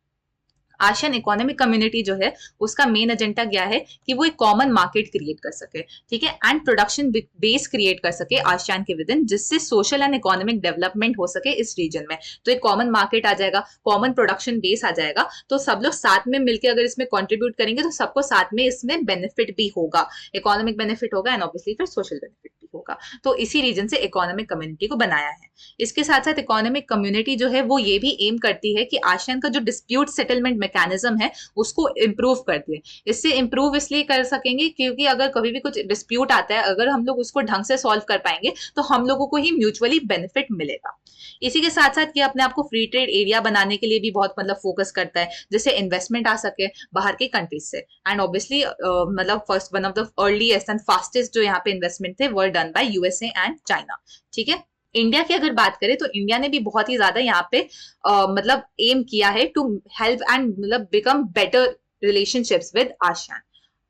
आसियान इकोनॉमिक कम्युनिटी जो है उसका मेन एजेंडा क्या है कि वो एक कॉमन मार्केट क्रिएट कर सके, ठीक है, एंड प्रोडक्शन बेस क्रिएट कर सके आसियान के विद इन, जिससे सोशल एंड इकोनॉमिक डेवलपमेंट हो सके इस रीजन में। तो एक कॉमन मार्केट आ जाएगा, कॉमन प्रोडक्शन बेस आ जाएगा, तो सब लोग साथ में मिलकर अगर इसमें कॉन्ट्रीब्यूट करेंगे तो सबको साथ में इसमें बेनिफिट भी होगा, इकोनॉमिक बेनिफिट होगा एंड ऑब्वियसली फिर सोशल बेनिफिट भी होगा। तो इसी रीजन से इकोनॉमिक कम्युनिटी को बनाया है। इसके साथ साथ इकोनॉमिक कम्युनिटी जो है वो ये भी एम करती है कि आसियान का जो डिस्प्यूट सेटलमेंट मैकेनिज्म है उसको इम्प्रूव कर दे। इससे इम्प्रूव इसलिए कर सकेंगे क्योंकि अगर कभी भी कुछ डिस्प्यूट आता है, अगर हम लोग उसको ढंग से सॉल्व कर पाएंगे तो हम लोगों को ही म्यूचुअली बेनिफिट मिलेगा। इसी के साथ साथ ये अपने आप को फ्री ट्रेड एरिया बनाने के लिए भी बहुत मतलब फोकस करता है, जिससे इन्वेस्टमेंट आ सके बाहर के कंट्रीज से, एंड ऑब्वियसली मतलब first one of the earliest and fastest जो यहाँ पे इन्वेस्टमेंट थे were done by USA and China, ठीक है। इंडिया की अगर बात करें तो इंडिया ने भी बहुत ही ज्यादा यहाँ पे मतलब एम किया है टू हेल्प एंड मतलब become better relationships with ASEAN,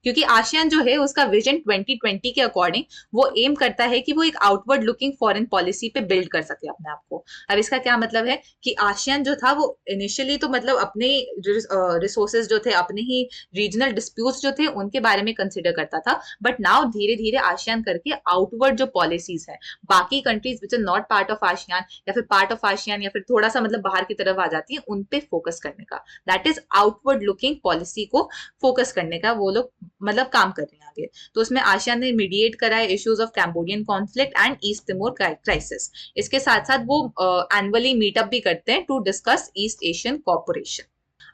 क्योंकि आसियान जो है उसका विजन 2020 के अकॉर्डिंग वो एम करता है कि वो एक आउटवर्ड लुकिंग फॉरेन पॉलिसी पे बिल्ड कर सके अपने आप को। अब इसका क्या मतलब है कि आसियान जो था वो इनिशियली तो मतलब अपने रिसोर्सेज जो थे, अपने ही रीजनल डिस्प्यूट्स जो थे उनके बारे में कंसिडर करता था, बट नाउ धीरे धीरे आसियान करके आउटवर्ड जो पॉलिसीज है बाकी countries which are not part of ASEAN या फिर पार्ट ऑफ आसियान या फिर थोड़ा सा मतलब बाहर की तरफ आ जाती है, उन पे फोकस करने का, that is outward looking policy को फोकस करने का वो लोग मतलब काम कर रहे हैं आगे। तो उसमें आसियान ने मीडिएट करा है issues of Cambodian conflict and East Timor crisis. इसके साथ साथ वो एनुअली मीटअप भी करते हैं to discuss East Asian corporation.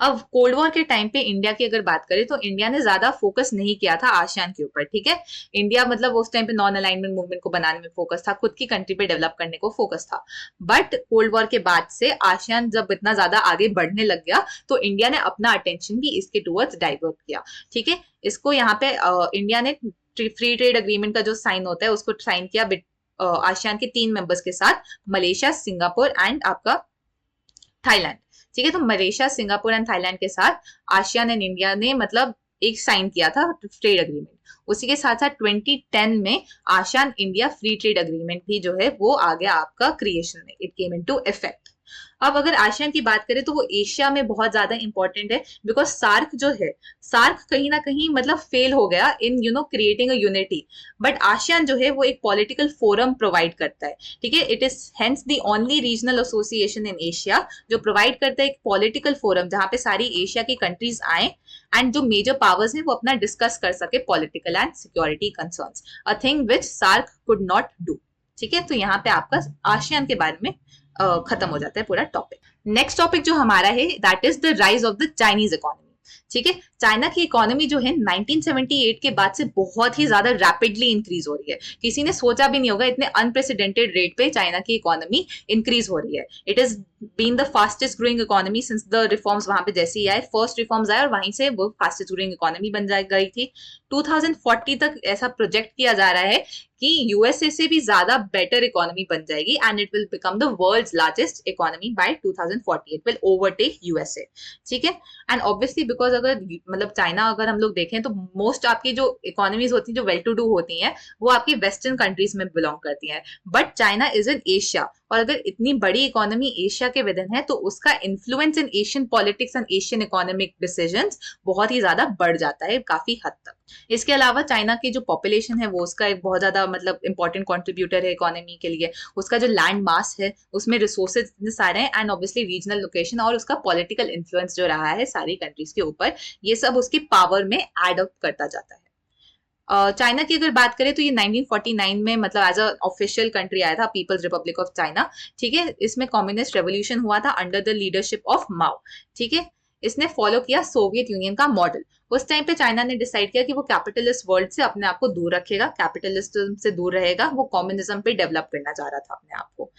अब कोल्ड वॉर के टाइम पे इंडिया की अगर बात करें तो इंडिया ने ज्यादा फोकस नहीं किया था आसियान के ऊपर, ठीक है। इंडिया मतलब उस टाइम पे नॉन अलाइनमेंट मूवमेंट को बनाने में फोकस था, खुद की कंट्री पे डेवलप करने को फोकस था। बट कोल्ड वॉर के बाद से आसियान जब इतना ज्यादा आगे बढ़ने लग गया तो इंडिया ने अपना अटेंशन भी इसके टूवर्ड्स डाइवर्ट किया, ठीक है। इसको यहाँ पे इंडिया ने फ्री ट्रेड अग्रीमेंट का जो साइन होता है उसको साइन किया आसियान के 3 मेंबर्स के साथ, मलेशिया, सिंगापुर एंड आपका थाईलैंड, ठीक है। तो मलेशिया, सिंगापुर एंड थाईलैंड के साथ आसियान एंड इंडिया ने मतलब एक साइन किया था ट्रेड अग्रीमेंट। उसी के साथ साथ 2010 में ASEAN India free trade agreement भी जो है वो आ गया आपका क्रिएशन में, इट केम इनटू इफेक्ट। अब अगर आसियान की बात करें तो वो एशिया में बहुत ज्यादा इंपॉर्टेंट है, बिकॉज सार्क जो है, सार्क कहीं ना कहीं मतलब फेल हो गया in creating a unity. But ASEAN जो है वो एक पॉलिटिकल फोरम प्रोवाइड करता है, ठीक है। It is hence the only regional association in Asia जो प्रोवाइड करता है एक पॉलिटिकल फोरम जहां पे सारी एशिया की कंट्रीज आए एंड जो मेजर पावर्स हैं वो अपना डिस्कस कर सके political and security concerns, a thing which SAARC could not do, ठीक है। तो यहाँ पे आपका आसियान के बारे में खत्म हो जाता है पूरा टॉपिक। नेक्स्ट टॉपिक जो हमारा है that is the rise of the Chinese economy, ठीक है। चाइना की इकोनॉमी जो है 1978 के बाद से बहुत ही ज्यादा रैपिडली इंक्रीज हो रही है। किसी ने सोचा भी नहीं होगा इतने अनप्रेसिडेंटेड रेट पे चाइना की इकोनॉमी इंक्रीज हो रही है। It is been the fastest growing economy since the reforms वहां पे जैसे ही आए, फर्स्ट रिफॉर्म्स आए और वहीं से वो फास्टेस्ट ग्रोइंग इकोनॉमी बन गई थी। 2040 तक ऐसा प्रोजेक्ट किया जा रहा है कि यूएसए से भी ज्यादा बेटर इकोनॉमी बन जाएगी and it will become the world's largest economy by 2040, it will overtake USA, ठीक है। एंड ऑब्वियसली बिकॉज अगर मतलब चाइना अगर हम लोग देखें तो मोस्ट आपकी जो इकोनॉमीज होती हैं जो वेल टू डू होती हैं वो आपकी वेस्टर्न कंट्रीज में बिलोंग करती हैं, but China is in Asia. और अगर इतनी बड़ी इकोनॉमी एशिया के विद इन है तो उसका influence in Asian politics and Asian economic decisions बहुत ही ज्यादा बढ़ जाता है काफी हद तक। इसके अलावा चाइना की जो पॉपुलेशन है वो उसका एक बहुत ज्यादा मतलब इंपॉर्टेंट कंट्रीब्यूटर है इकोनॉमी के लिए। उसका जो लैंड मास है उसमें रिसोर्सेज इतने सारे हैं एंड ऑब्वियसली रीजनल लोकेशन और उसका पॉलिटिकल इन्फ्लुएंस जो रहा है सारी कंट्रीज के ऊपर, ये सब उसकी पावर में एड अप करता जाता है। चाइना की अगर बात करें तो ये 1949 में मतलब एज अ ऑफिशियल कंट्री आया था, पीपल्स रिपब्लिक ऑफ चाइना, ठीक है। इसमें कम्युनिस्ट रेवोल्यूशन हुआ था अंडर द लीडरशिप ऑफ माओ, ठीक है। इसने फॉलो किया सोवियत यूनियन का मॉडल। उस टाइम पे चाइना ने डिसाइड किया कि वो कैपिटलिस्ट वर्ल्ड से अपने आप को दूर रखेगा, कैपिटलिज्म से दूर रहेगा, वो कम्युनिज्म पे डेवलप करना चाह रहा था अपने आप को।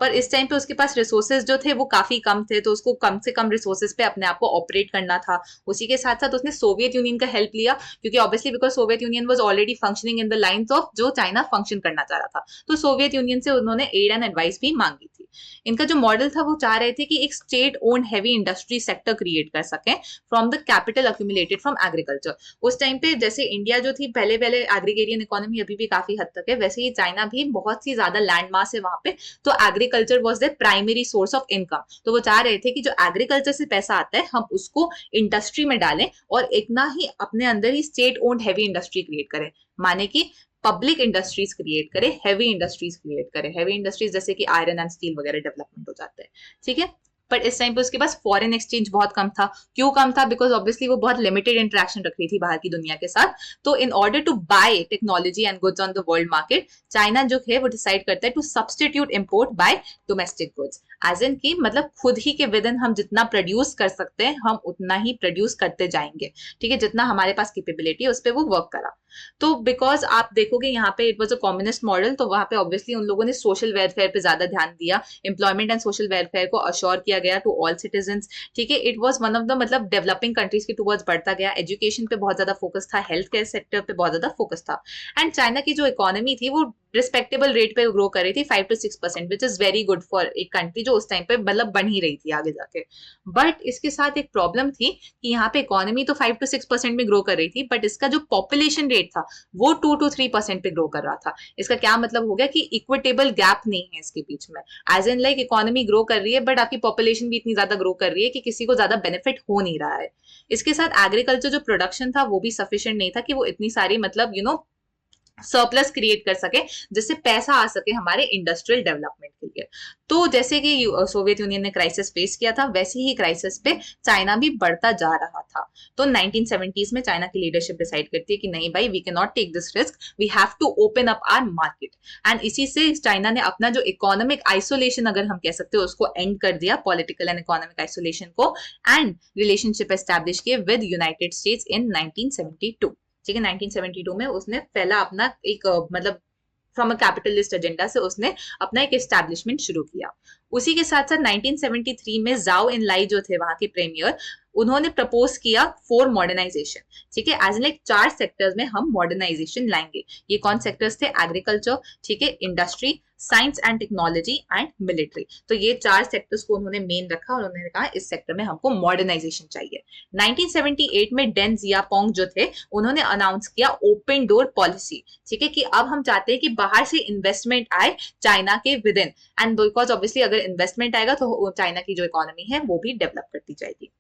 पर इस टाइम पे उसके पास रिसोर्सेज जो थे वो काफी कम थे, तो उसको कम से कम रिसोर्सेज पे अपने आप को ऑपरेट करना था। उसी के साथ साथ उसने सोवियत यूनियन का हेल्प लिया, क्योंकि obviously because Soviet union was already functioning in the lines of जो चाइना फंक्शन करना चाह रहा था, तो सोवियत यूनियन से उन्होंने एड एंड एडवाइस भी मांगी थी। इनका जो मॉडल था वो चाह रहे थे कि एक state owned heavy industry sector create कर सके from the capital accumulated from agriculture. उस टाइम पे जैसे इंडिया जो थी पहले पहले एग्रीगेरियन इकोनॉमी अभी भी काफी हद तक है, वैसे ही चाइना भी बहुत ही ज्यादा लैंड मास है वहां पे, तो agriculture was the primary source of income. तो वो चाह रहे थे कि जो एग्रीकल्चर से पैसा आता है हम उसको इंडस्ट्री में डालें और इतना ही अपने अंदर ही state owned heavy industry create करें, माने कि पब्लिक इंडस्ट्रीज क्रिएट करे, हैवी इंडस्ट्रीज क्रिएट करे। हैवी इंडस्ट्रीज जैसे कि आयरन एंड स्टील वगैरह डेवलपमेंट हो जाते हैं, ठीक है। पर इस टाइम पे उसके पास फॉरेन एक्सचेंज बहुत कम था। क्यों कम था? बिकॉज ऑब्वियसली वो बहुत लिमिटेड इंटरेक्शन रख रही थी बाहर की दुनिया के साथ। तो in order to buy technology and goods on the world market, China जो है वो डिसाइड करता है to substitute import by domestic goods, as in की मतलब खुद ही के विद इन हम जितना प्रोड्यूस कर सकते हैं हम उतना ही प्रोड्यूस करते जाएंगे, ठीक है। जितना हमारे पास कैपेबिलिटी है उस पर वो वर्क करा। तो बिकॉज आप देखोगे यहाँ पे it was a communist model, तो वहां पे ऑब्वियसली उन लोगों ने सोशल वेलफेयर पे ज्यादा ध्यान दिया, एम्प्लॉयमेंट एंड सोशल वेलफेयर को अश्योर किया गया टू ऑल सिटीजंस, ठीक है। It was one of the मतलब डेवलपिंग कंट्रीज के टूवर्ड्स बढ़ता गया। एजुकेशन पे बहुत ज्यादा फोकस था, हेल्थ केयर सेक्टर पे बहुत ज्यादा फोकस था। एंड चाइना की जो इकोनॉमी थी वो रिस्पेक्टेबल रेट पे ग्रो कर रही थी, 5 to 6%, which is very good for एक कंट्री जो उस टाइम पे मतलब बन ही रही थी आगे जाके। बट इसके साथ एक प्रॉब्लम थी कि यहाँ पे इकोनॉमी तो 5 to 6% में ग्रो कर रही थी, बट इसका जो पॉपुलेशन रेट था वो 2 to 3% पे ग्रो कर रहा था। इसका क्या मतलब हो गया कि इक्विटेबल गैप नहीं है इसके बीच में, as in like economy grow कर रही है बट आपकी पॉपुलेशन भी इतनी ज्यादा ग्रो कर रही है कि किसी को ज्यादा बेनिफिट हो नहीं रहा है। इसके साथ एग्रीकल्चर जो प्रोडक्शन था वो भी सफिशिएंट नहीं था कि वो इतनी सारी मतलब सरप्लस क्रिएट कर सके, जिससे पैसा आ सके हमारे इंडस्ट्रियल डेवलपमेंट के लिए। तो जैसे कि सोवियत यूनियन ने क्राइसिस फेस किया था, वैसे ही क्राइसिस पे चाइना भी बढ़ता जा रहा था। तो 1970s में चाइना की लीडरशिप डिसाइड करती है कि नहीं भाई, we can not take this risk, we have to open up our market. And इसी से चाइना ने अपना जो इकोनॉमिक आइसोलेशन अगर हम कह सकते हो उसको एंड कर दिया, पॉलिटिकल एंड इकोनॉमिक आइसोलेशन को, एंड रिलेशनशिप एस्टैब्लिश किए विद यूनाइटेड स्टेट्स इन 1972। ठीक है, 1972 में उसने पहला अपना एक मतलब फ्रॉम अ कैपिटलिस्ट एजेंडा से उसने अपना एक एस्टैब्लिशमेंट शुरू किया। उसी के साथ साथ 1973 में जाओ इन लाई जो थे वहां के प्रीमियर, उन्होंने प्रपोज किया फॉर मॉडर्नाइजेशन। ठीक है, एज लाइक 4 सेक्टर्स में हम मॉडर्नाइजेशन लाएंगे। ये कौन सेक्टर्स थे? एग्रीकल्चर, ठीक है, industry, science and technology and military. तो ये 4 सेक्टर्स को उन्होंने मेन रखा और उन्होंने कहा इस सेक्टर में हमको मॉडर्नाइजेशन चाहिए। 1978 में डेन जियापोंग जो थे, उन्होंने अनाउंस किया ओपन डोर पॉलिसी। ठीक है, कि अब हम चाहते हैं कि बाहर से इन्वेस्टमेंट आए चाइना के with in, and because obviously अगर इन्वेस्टमेंट आएगा तो चाइना की जो इकोनॉमी है वो भी डेवलप करती जाएगी।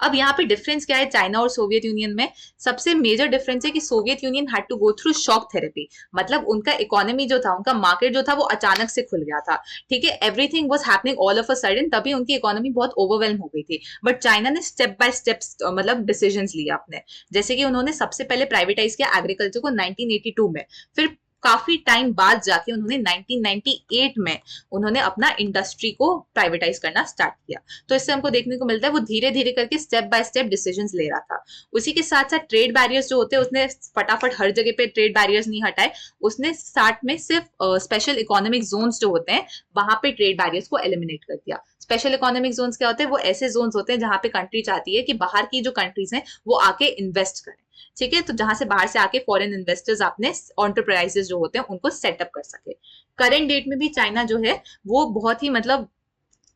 अब यहाँ पे डिफरेंस क्या है चाइना और सोवियत यूनियन में? सबसे मेजर डिफरेंस है कि Soviet Union had to go through shock therapy. मतलब उनका इकोनॉमी जो था, उनका मार्केट जो था वो अचानक से खुल गया था। ठीक है, everything was happening all of a sudden, तभी उनकी इकोनॉमी बहुत ओवरवेलम हो गई थी। बट चाइना ने स्टेप बाय स्टेप मतलब डिसीजन लिया अपने। जैसे कि उन्होंने सबसे पहले प्राइवेटाइज किया एग्रीकल्चर को 1982 में, फिर काफी टाइम बाद जाके उन्होंने 1998 में उन्होंने अपना इंडस्ट्री को प्राइवेटाइज करना स्टार्ट किया। तो इससे हमको देखने को मिलता है वो धीरे धीरे करके स्टेप बाय स्टेप डिसीजंस ले रहा था। उसी के साथ साथ ट्रेड बैरियर्स जो होते हैं उसने फटाफट हर जगह पे ट्रेड बैरियर्स नहीं हटाए, उसने स्टार्ट में सिर्फ स्पेशल इकोनॉमिक जोन्स जो होते हैं वहां पे ट्रेड बैरियर्स को एलिमिनेट कर दिया। स्पेशल इकोनॉमिक जोन्स क्या होते हैं? वो ऐसे जोन्स होते हैं जहां पे कंट्री चाहती है कि बाहर की जो कंट्रीज हैं वो आके इन्वेस्ट करें। ठीक है, तो जहां से बाहर से आके फॉरेन इन्वेस्टर्स अपने एंटरप्राइजेस जो होते हैं उनको सेटअप कर सके। करंट डेट में भी चाइना जो है वो बहुत ही मतलब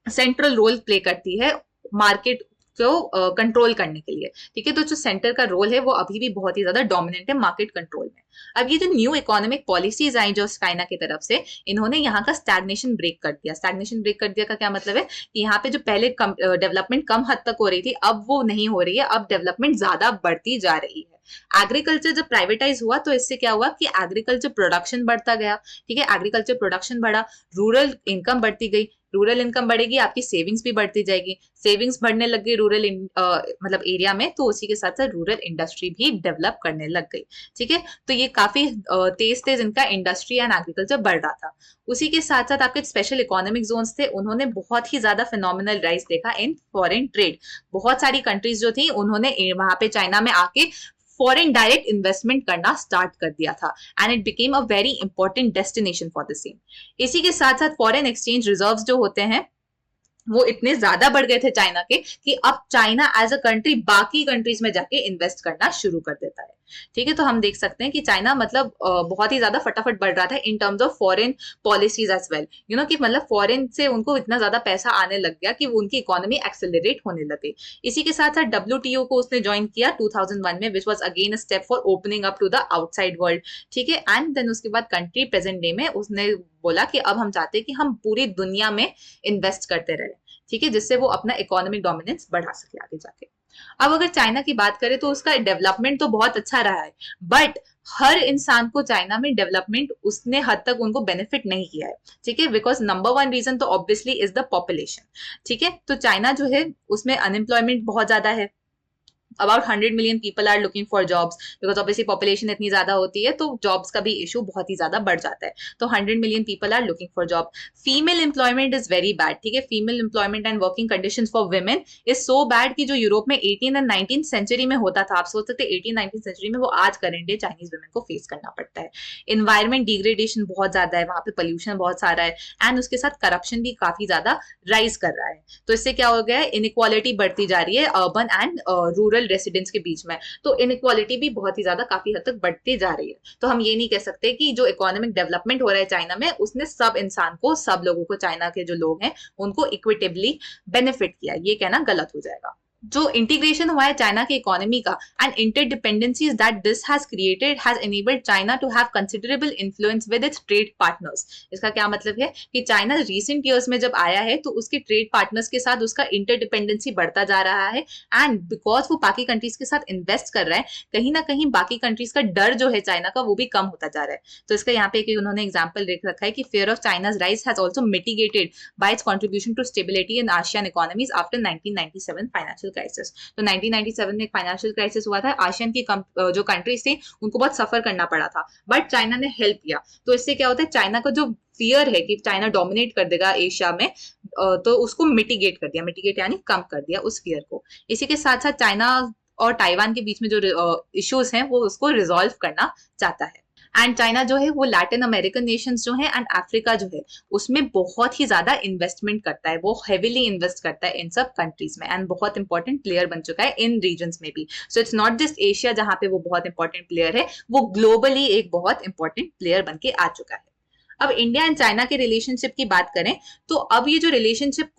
सेंट्रल रोल प्ले करती है मार्केट को कंट्रोल करने के लिए। ठीक है, तो जो सेंटर का रोल है वो अभी भी बहुत ही ज्यादा डोमिनेंट है मार्केट कंट्रोल में। अब ये जो न्यू इकोनॉमिक पॉलिसीज आई जो चाइना की तरफ से, इन्होंने यहाँ का स्टैग्नेशन ब्रेक कर दिया। स्टैग्नेशन ब्रेक कर दिया का क्या मतलब है कि यहाँ पे जो पहले डेवलपमेंट कम हद तक हो रही थी अब वो नहीं हो रही है, अब डेवलपमेंट ज्यादा बढ़ती जा रही है। एग्रीकल्चर जब प्राइवेटाइज हुआ तो इससे क्या हुआ कि एग्रीकल्चर प्रोडक्शन बढ़ता गया। ठीक है, एग्रीकल्चर प्रोडक्शन बढ़ा, रूरल इनकम बढ़ती गई, रूरल इनकम बढ़ेगी आपकी सेविंग्स भी बढ़ती जाएगी, सेविंग्स बढ़ने लग गई रूरल मतलब एरिया में, तो उसी के साथ साथ रूरल इंडस्ट्री भी डेवलप करने लग गई। ठीक है, तो ये काफी तेज तेज इनका इंडस्ट्री एंड एग्रीकल्चर बढ़ रहा था। उसी के साथ साथ आपके स्पेशल इकोनॉमिक जोन्स थे, उन्होंने बहुत ही ज्यादा फिनोमिनल राइज देखा इन फॉरेन ट्रेड। बहुत सारी कंट्रीज जो थी उन्होंने वहां पे चाइना में आके फॉरेन डायरेक्ट इन्वेस्टमेंट करना स्टार्ट कर दिया था, and it became a very important destination for the same. इसी के साथ साथ फॉरेन एक्सचेंज रिजर्व्स जो होते हैं वो इतने ज्यादा बढ़ गए थे चाइना के कि अब चाइना एज अ कंट्री बाकी कंट्रीज में जाके इन्वेस्ट करना शुरू कर देता है। ठीक है, तो हम देख सकते हैं कि चाइना मतलब बहुत ही ज्यादा फटाफट बढ़ रहा था in terms of foreign policies as well, you know, कि मतलब फॉरेन से उनको इतना ज्यादा पैसा आने लग गया कि उनकी इकोनॉमी एक्सेलरेट होने लगे। इसी के साथ साथ WTO को उसने ज्वाइन किया 2001 में, which was again a step for opening up to the outside world. ठीक है, एंड देन उसके बाद कंट्री प्रेजेंट डे में उसने बोला कि अब हम चाहते हैं कि हम पूरी दुनिया में इन्वेस्ट करते रहे। ठीक है, जिससे वो अपना इकोनॉमिक डोमिनेंस बढ़ा सके आगे जाके। अब अगर चाइना की बात करें तो उसका डेवलपमेंट तो बहुत अच्छा रहा है, बट हर इंसान को चाइना में डेवलपमेंट उसने हद तक उनको बेनिफिट नहीं किया है। ठीक है, बिकॉज नंबर 1 रीजन तो ऑब्वियसली इज द पॉपुलेशन। ठीक है, तो चाइना जो है उसमें अनएम्प्लॉयमेंट बहुत ज्यादा है। About 100 million people are looking for jobs, because obviously population इतनी ज्यादा होती है तो जॉब्स का भी इशू बहुत ही ज्यादा बढ़ जाता है। तो 100 million people are looking for job. Female employment is very bad. ठीक है, female employment and working condition for women is so bad कि जो यूरोप में 18 एंड 19 सेंचुरी में होता था, आप सोच सकते 18-19 सेंचुरी में, वो आज करंट डे चाइनीज वुमेन को फेस करना पड़ता है। इन्वायरमेंट डिग्रेडेशन बहुत ज्यादा है, वहां पे पोल्यूशन बहुत सारा है, एंड उसके साथ करप्शन भी काफी ज्यादा राइज कर रहा है। तो इससे क्या हो गया है, इनइक्वालिटी बढ़ती जा रही है अर्बन एंड रूरल रेसिडेंट्स के बीच में। तो इनइक्वालिटी भी बहुत ही ज्यादा काफी हद तक बढ़ती जा रही है। तो हम ये नहीं कह सकते कि जो इकोनॉमिक डेवलपमेंट हो रहा है चाइना में उसने सब इंसान को, सब लोगों को, चाइना के जो लोग हैं उनको इक्विटेबली बेनिफिट किया, ये कहना गलत हो जाएगा। जो इंटीग्रेशन हुआ है चाइना की इकोनॉमी का and interdependencies that this has created has enabled China to have considerable influence with its trade partners. इसका क्या मतलब है कि चाइना रिसेंट ईयर्स में जब आया है तो उसके ट्रेड पार्टनर्स के साथ उसका इंटरडिपेंडेंसी बढ़ता जा रहा है एंड बिकॉज वो बाकी कंट्रीज के साथ इन्वेस्ट कर रहा है, कहीं ना कहीं बाकी कंट्रीज का डर जो है चाइना का वो भी कम होता जा रहा है। तो इसका यहाँ पे एक उन्होंने एग्जाम्पल लिख रखा है कि fear of China's rise has also mitigated by its contribution to stability in ASEAN economies after 1997 financial crisis. तो 1997 में एक फाइनेंशियल क्राइसिस हुआ था, आसियान की जो कंट्रीज थी उनको बहुत सफर करना पड़ा था, बट चाइना ने हेल्प किया। तो इससे क्या होता है, चाइना का जो फियर है कि चाइना डोमिनेट कर देगा एशिया में, तो उसको मिटिगेट कर दिया, मिटिगेट यानी कम कर दिया उस फियर को। इसी के साथ साथ चाइना और ताइवान के बीच में जो इश्यूज हैं वो उसको रिजॉल्व करना चाहता है। एंड चाइना जो है वो लैटिन अमेरिकन नेशंस जो है एंड अफ्रीका जो है उसमें बहुत ही ज्यादा इन्वेस्टमेंट करता है, वो हेविली इन्वेस्ट करता है इन सब कंट्रीज में एंड बहुत इंपॉर्टेंट प्लेयर बन चुका है इन रीजन्स में भी। So it's not just Asia जहां पे वो बहुत इंपॉर्टेंट प्लेयर है, वो ग्लोबली एक बहुत इंपॉर्टेंट प्लेयर बन के आ चुका है। अब इंडिया एंड चाइना के रिलेशनशिप की बात करें तो अब ये जो रिलेशनशिप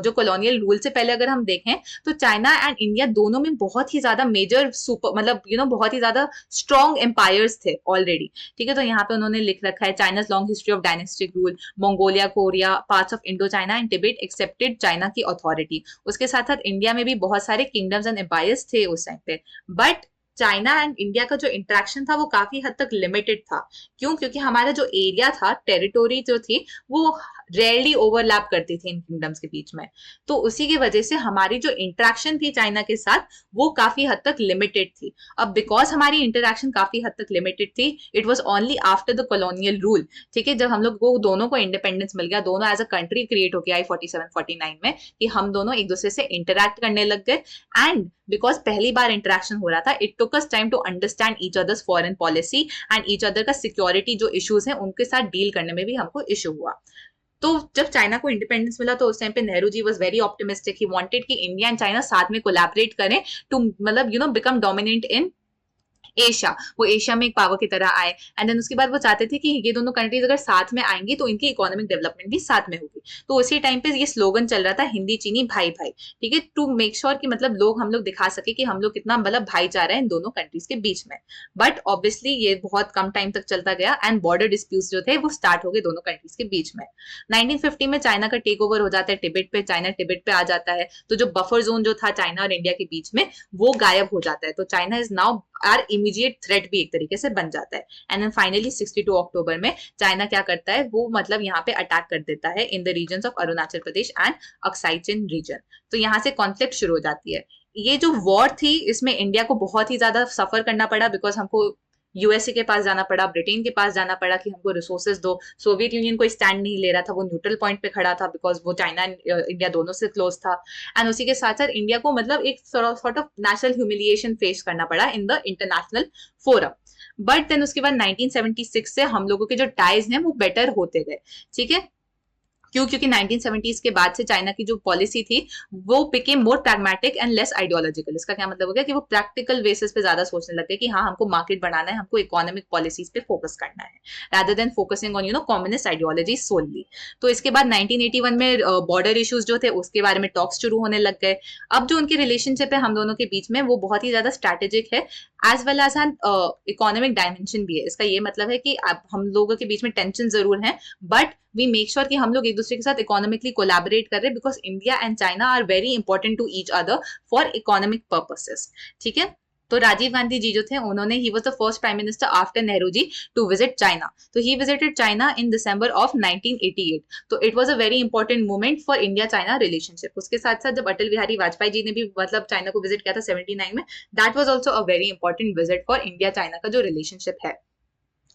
जो कॉलोनियल रूल से पहले अगर हम देखें तो चाइना एंड इंडिया दोनों में बहुत ही ज्यादा मेजर सुपर मतलब बहुत ही ज्यादा स्ट्रॉन्ग एम्पायर्स थे ऑलरेडी। ठीक है, तो यहाँ पे उन्होंने लिख रखा है China's long history of dynastic rule, Mongolia, Korea, parts of Indo China and Tibet accepted China की अथॉरिटी। उसके साथ साथ इंडिया में भी बहुत सारे किंगडम्स एंड एम्पायर्स थे उस टाइम पे, बट चाइना एंड इंडिया का जो इंटरेक्शन था वो काफी हद तक लिमिटेड था। क्यों? क्योंकि हमारा जो एरिया था, टेरिटोरी जो थी, वो रेयरली ओवरलैप करती थी इन किंगडम्स के बीच में। तो उसी की वजह से हमारी जो इंटरेक्शन थी चाइना के साथ वो काफी हद तक लिमिटेड थी। अब बिकॉज हमारी इंटरेक्शन काफी हद तक लिमिटेड थी, it was only after the colonial rule. ठीक है, जब हम लोग को दोनों को इंडिपेंडेंस मिल गया, दोनों एज अ कंट्री क्रिएट होके आई 47-49 में, कि हम दोनों एक दूसरे से इंटरेक्ट करने लग गए। एंड बिकॉज पहली बार इंटरेक्शन हो रहा था, it took us time to understand each others foreign policy and each other का सिक्योरिटी जो इश्यूज हैं उनके साथ डील करने में भी हमको इश्यू हुआ। तो जब चाइना को इंडिपेंडेंस मिला तो उस टाइम पे Nehru ji was very optimistic, he wanted कि इंडिया एंड चाइना साथ में कोलैबोरेट करें to become dominant in Asia, वो एशिया में एक पावर की तरह आए। एंड देन उसके बाद वो चाहते थे कि ये दोनों कंट्रीज अगर साथ में आएंगी तो इनकी इकोनॉमिक डेवलपमेंट भी साथ में होगी। तो उसी टाइम पे ये स्लोगन चल रहा था, हिंदी चीनी भाई भाई। ठीक है, टू मेक श्योर कि हम लोग दिखा सके कि हम लोग कितना भाईचारा है इन दोनों कंट्रीज के बीच में। बट ऑब्वियसली ये बहुत कम टाइम तक चलता गया एंड बॉर्डर डिस्प्यूट्स जो थे वो स्टार्ट हो गए दोनों कंट्रीज के बीच में। 1950 में चाइना का टेक ओवर हो जाता है टिबेट पे, चाइना टिबेट पे आ जाता है। तो जो बफर जोन जो था चाइना और इंडिया के बीच में वो गायब हो जाता है। तो China is now are immediate threat भी एक तरीके से बन जाता है। एंड देन फाइनली 62 अक्टूबर में चाइना क्या करता है, वो यहाँ पे अटैक कर देता है in the region of Arunachal Pradesh and Aksai Chin region. तो यहाँ से कॉन्फ्लिक्ट शुरू हो जाती है। ये जो वॉर थी इसमें इंडिया को बहुत ही ज्यादा सफर करना पड़ा, बिकॉज हमको यूएसए के पास जाना पड़ा, ब्रिटेन के पास जाना पड़ा कि हमको रिसोर्सेज दो। सोवियत यूनियन कोई स्टैंड नहीं ले रहा था, वो न्यूट्रल पॉइंट पे खड़ा था बिकॉज वो चाइना इंडिया दोनों से क्लोज था। एंड उसी के साथ साथ इंडिया को एक sort of national humiliation face करना पड़ा in the international forum. But then उसके बाद 1976 से हम लोगों के जो टाइज हैं वो बेटर होते गए। ठीक है, क्यों? क्योंकि 1970s के बाद से चाइना की जो पॉलिसी थी वो became more pragmatic and less ideological. इसका क्या मतलब हो गया कि वो प्रैक्टिकल बेसिस पे ज्यादा सोचने लगे कि हाँ हमको मार्केट बढ़ाना है, हमको इकोनॉमिक पॉलिसीज पे फोकस करना है rather than focusing on communist ideology solely. तो इसके बाद 1981 में बॉर्डर इश्यूज जो थे उसके बारे में टॉक्स शुरू होने लग गए। अब जो उनकी रिलेशनशिप है हम दोनों के बीच में वो बहुत ही ज्यादा स्ट्रैटेजिक है as well as an economic dimension भी है। इसका ये मतलब है कि अब हम लोगों के बीच में टेंशन जरूर है, बट वी मेक श्योर कि हम लोग एक दूसरे के साथ इकोनॉमिकली कोलैबोरेट कर रहे हैं, because India and China are very important to each other for economic purposes. ठीक है, तो राजीव गांधी जी जो थे उन्होंने he was the first prime minister after Nehru ji to visit China. तो he visited China in December of 1988। तो it was a very important moment for India China relationship. उसके साथ साथ जब अटल बिहारी वाजपेयी जी ने भी चाइना को विजिट किया था 79 में, that was also a very important visit for India China का जो रिलेशनशिप है।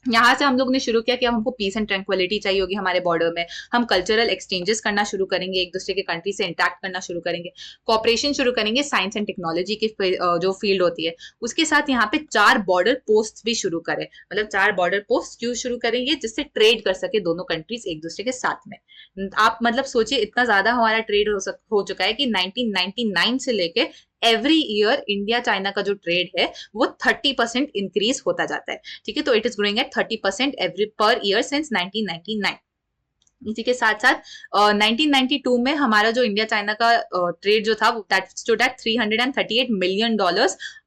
यहाँ से हम लोग ने शुरू किया कि अब हमको पीस एंड ट्रैंक्विलिटी चाहिए होगी हमारे बॉर्डर में। हम कल्चरल एक्सचेंजेस करना शुरू करेंगे, एक दूसरे के कंट्री से इंटैक्ट करना शुरू करेंगे, कॉपरेशन शुरू करेंगे साइंस एंड टेक्नोलॉजी की जो फील्ड होती है। उसके साथ यहाँ पे 4 बॉर्डर पोस्ट भी शुरू करें, 4 बॉर्डर पोस्ट क्यों शुरू करेंगे, जिससे ट्रेड कर सके दोनों कंट्रीज एक दूसरे के साथ में। आप सोचिए इतना ज्यादा हमारा ट्रेड हो चुका है कि 1999 से लेके एवरी ईयर इंडिया चाइना का जो ट्रेड है वो 30% इंक्रीज होता जाता है। ठीक है, तो it is growing at 30% every per year since 1999। इसी के साथ साथ 1992 में हमारा जो इंडिया चाइना का ट्रेड जो था दैट स्टूड एट $338 मिलियन।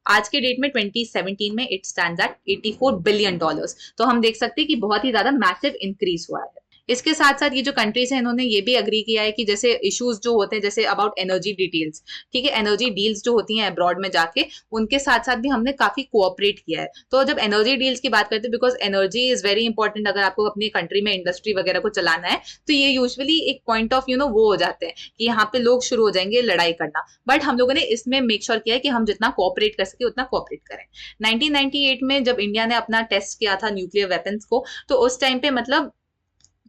आज के डेट में 2017 में इट स्टैंड्स एट $84 बिलियन। तो हम देख सकते हैं कि बहुत ही ज्यादा मैसिव इंक्रीज हुआ है। इसके साथ साथ ये जो कंट्रीज हैं इन्होंने ये भी अग्री किया है कि जैसे इश्यूज जो होते हैं जैसे अबाउट एनर्जी डिटेल्स, ठीक है, एनर्जी डील्स जो होती हैं अब्रॉड में जाके उनके साथ साथ भी हमने काफी कोऑपरेट किया है। तो जब एनर्जी डील्स की बात करते हैं, because energy is very important अगर आपको अपनी कंट्री में इंडस्ट्री वगैरह को चलाना है, तो ये यूजुअली एक पॉइंट ऑफ वो हो जाते हैं कि यहाँ पे लोग शुरू हो जाएंगे लड़ाई करना। बट हम लोगों ने इसमें मेक श्योर किया है कि हम जितना कोऑपरेट कर सके उतना कोऑपरेट करें। 1998 में जब इंडिया ने अपना टेस्ट किया था न्यूक्लियर वेपन्स को, तो उस टाइम पे मतलब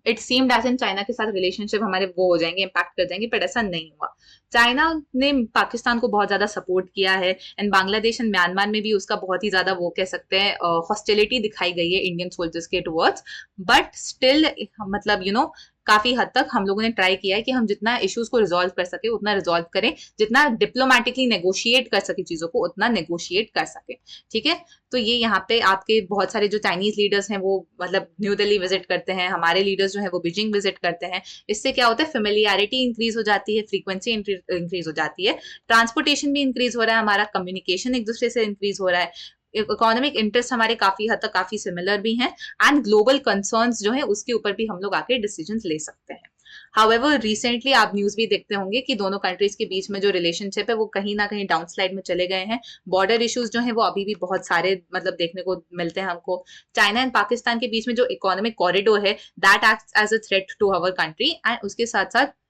it seemed as in China के साथ रिलेशनशिप हमारे वो हो जाएंगे, इम्पैक्ट कर जाएंगे, बट ऐसा नहीं हुआ। चाइना ने पाकिस्तान को बहुत ज्यादा सपोर्ट किया है एंड बांग्लादेश एंड म्यांमार में भी उसका बहुत ही ज्यादा वो कह सकते हैं हॉस्टिलिटी दिखाई गई है इंडियन सोल्जर्स के टुवर्ड्स। बट स्टिल मतलब काफी हद तक हम लोगों ने ट्राई किया है कि हम जितना इश्यूज को रिजॉल्व कर सके उतना रिजॉल्व करें, जितना डिप्लोमेटिकली नेगोशिएट कर सके चीजों को उतना नेगोशिएट कर सके। ठीक है, तो ये यहाँ पे आपके बहुत सारे जो चाइनीज लीडर्स हैं वो मतलब न्यू दिल्ली विजिट करते हैं, हमारे लीडर्स जो है वो बीजिंग विजिट करते हैं। इससे क्या होता है, फेमिलियरिटी इंक्रीज हो जाती है, फ्रीक्वेंसी इंक्रीज हो जाती है, ट्रांसपोर्टेशन भी इंक्रीज हो रहा है, हमारा कम्युनिकेशन एक दूसरे से इंक्रीज हो रहा है, इकोनॉमिक इंटरेस्ट हमारे काफी हद तक काफी सिमिलर भी हैं, एंड ग्लोबल कंसर्न्स जो है उसके ऊपर भी हम लोग आके डिसीजंस ले सकते हैं। हाउएवर रिसेंटली आप न्यूज भी देखते होंगे कि दोनों कंट्रीज के बीच में जो रिलेशनशिप है वो कहीं ना कहीं डाउन स्लाइड में चले गए हैं। बॉर्डर इश्यूज जो है वो अभी भी बहुत सारे मतलब देखने को मिलते हैं हमको। चाइना एंड पाकिस्तान के बीच में जो इकोनॉमिक कॉरिडोर है that acts as a threat to our country, and उसके साथ साथ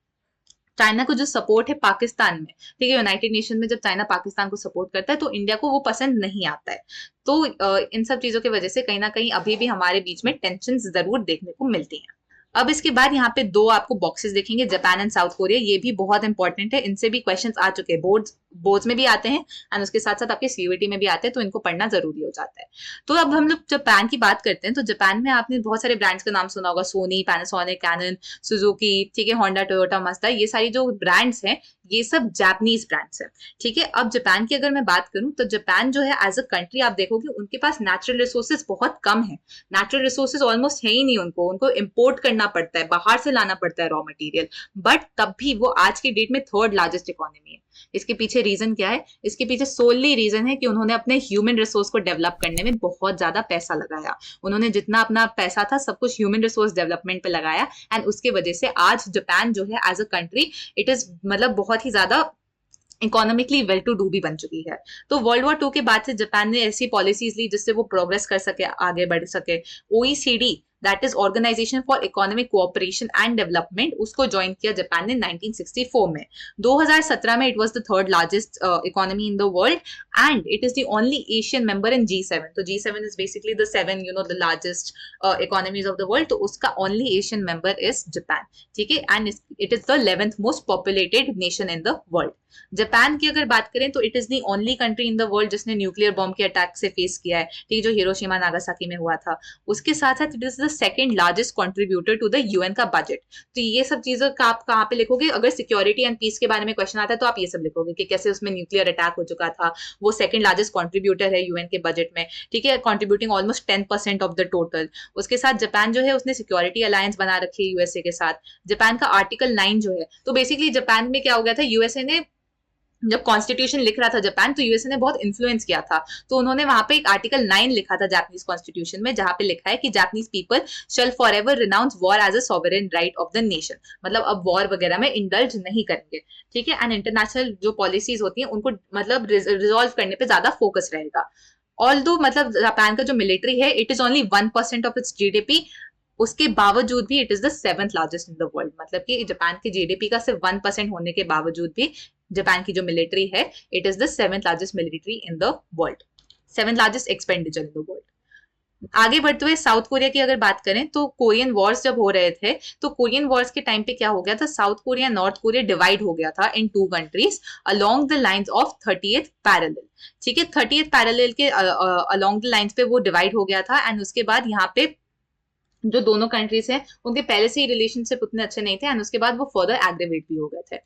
चाइना को जो सपोर्ट है पाकिस्तान में, ठीक है, यूनाइटेड नेशन में जब चाइना पाकिस्तान को सपोर्ट करता है तो इंडिया को वो पसंद नहीं आता है। तो इन सब चीजों की वजह से कहीं ना कहीं अभी भी हमारे बीच में टेंशन जरूर देखने को मिलती हैं। अब इसके बाद यहाँ पे दो आपको बॉक्सेस देखेंगे, जापान एंड साउथ कोरिया, ये भी बहुत इंपॉर्टेंट है, इनसे भी क्वेश्चंस आ चुके हैं, बोर्ड्स में भी आते हैं एंड उसके साथ साथ आपके सीयूईटी में भी आते हैं, तो इनको पढ़ना जरूरी हो जाता है। तो अब हम लोग जापान की बात करते हैं, तो जापान में आपने बहुत सारे ब्रांड्स का नाम सुना होगा, सोनी, पैनासोनिक, कैनन, सुजुकी, ठीक है, होंडा, टोयोटा, मज़दा, ये सारी जो ब्रांड्स हैं ये सब जापानीज ब्रांड्स हैं। ठीक है, अब जापान की अगर मैं बात करूं तो जापान जो है एज अ कंट्री आप देखोगे उनके पास नेचुरल रिसोर्सेज बहुत कम है, नेचुरल रिसोर्सेज ऑलमोस्ट है ही नहीं, उनको इंपोर्ट करना पड़ता है, बाहर से लाना पड़ता है रॉ मटेरियल। बट तब भी वो आज की डेट में थर्ड लार्जेस्ट इकोनॉमी है। इसके पीछे रीजन क्या है? इसके पीछे सोलली रीजन है कि उन्होंने अपने ह्यूमन रिसोर्स को डेवलप करने में बहुत ज्यादा पैसा लगाया। उन्होंने जितना अपना पैसा था सब कुछ ह्यूमन रिसोर्स डेवलपमेंट पे लगाया, एंड उसके वजह से आज जापान जो है as a country it is मतलब बहुत ही ज्यादा इकोनॉमिकली वेल टू डू भी बन चुकी है। तो वर्ल्ड वॉर 2 के बाद से जापान ने ऐसी पॉलिसीज ली जिससे वो प्रोग्रेस कर सके, आगे बढ़ सके। OECD that is organisation for economic cooperation and development, उसको ज्वाइन किया जापान ने 1964 में। 2017 में it was the third largest economy in the world, and it is the only Asian member in G7। तो G7 is basically the 7 the largest economies of the world, तो उसका only Asian member is Japan. ठीक है, and it is the 11th most populated nation in the world. Japan की अगर बात करें तो it is the only country in the world जिसने न्यूक्लियर बॉम्ब के अटैक से फेस किया है, ठीक, जो हिरोशिमा नागासाकी में हुआ था। उसके साथ साथ it is the second largest contributor to the UN का बजट। तो ये सब चीजों का आप कहाँ पे लिखोगे? अगर सिक्योरिटी एंड पीस के बारे में क्वेश्चन आता है तो आप ये सब लिखोगे कि कैसे उसमें न्यूक्लियर अटैक हो चुका था, वो सेकंड लार्जेस्ट कंट्रीब्यूटर है यूएन के बजट में, ठीक है, contributing almost 10% of the total. उसके साथ जापान जो है उसने सिक्योरिटी अलायंस बना रखी है यूएसए के साथ। जापान का आर्टिकल 9 जो है, तो बेसिकली जापान में क्या हो गया था, यूएसए ने जब कॉन्स्टिट्यूशन लिख रहा था जापान, तो यूएसए ने बहुत इन्फ्लुएंस किया था, तो उन्होंने वहां पे एक आर्टिकल 9 लिखा था जापानीज कॉन्स्टिट्यूशन में, जहां पे लिखा है कि Japanese people shall for ever renounce war as a sovereign right of the nation, मतलब अब वॉर वगैरह में इंडल्ज नहीं करेंगे। ठीक है, एंड इंटरनेशनल जो पॉलिसीज होती हैं उनको मतलब रिजॉल्व करने पे ज्यादा फोकस रहेगा। ऑल्दो मतलब जापान का जो मिलिट्री है it is only 1% of its GDP, उसके बावजूद भी it is the 7th largest in the world, मतलब कि जापान के जीडीपी का सिर्फ 1% होने के बावजूद भी जापान की जो मिलिट्री है it is the 7th largest military in the world, 7th largest expenditure in the world. आगे बढ़ते हुए साउथ कोरिया की अगर बात करें तो कोरियन वॉर्स जब हो रहे थे तो कोरियन वॉर्स के टाइम पे क्या हो गया था, south Korea north Korea divide हो गया था इन 2 countries along the lines of 30th parallel. ठीक है, 30th पैरेलल के अलोंग द लाइंस पे वो डिवाइड हो गया था, एंड उसके बाद यहाँ पे जो दोनों कंट्रीज हैं उनके पहले से ही रिलेशनशिप उतने अच्छे नहीं थे एंड उसके बाद वो फर्दर एग्रेवेट भी हो गए थे।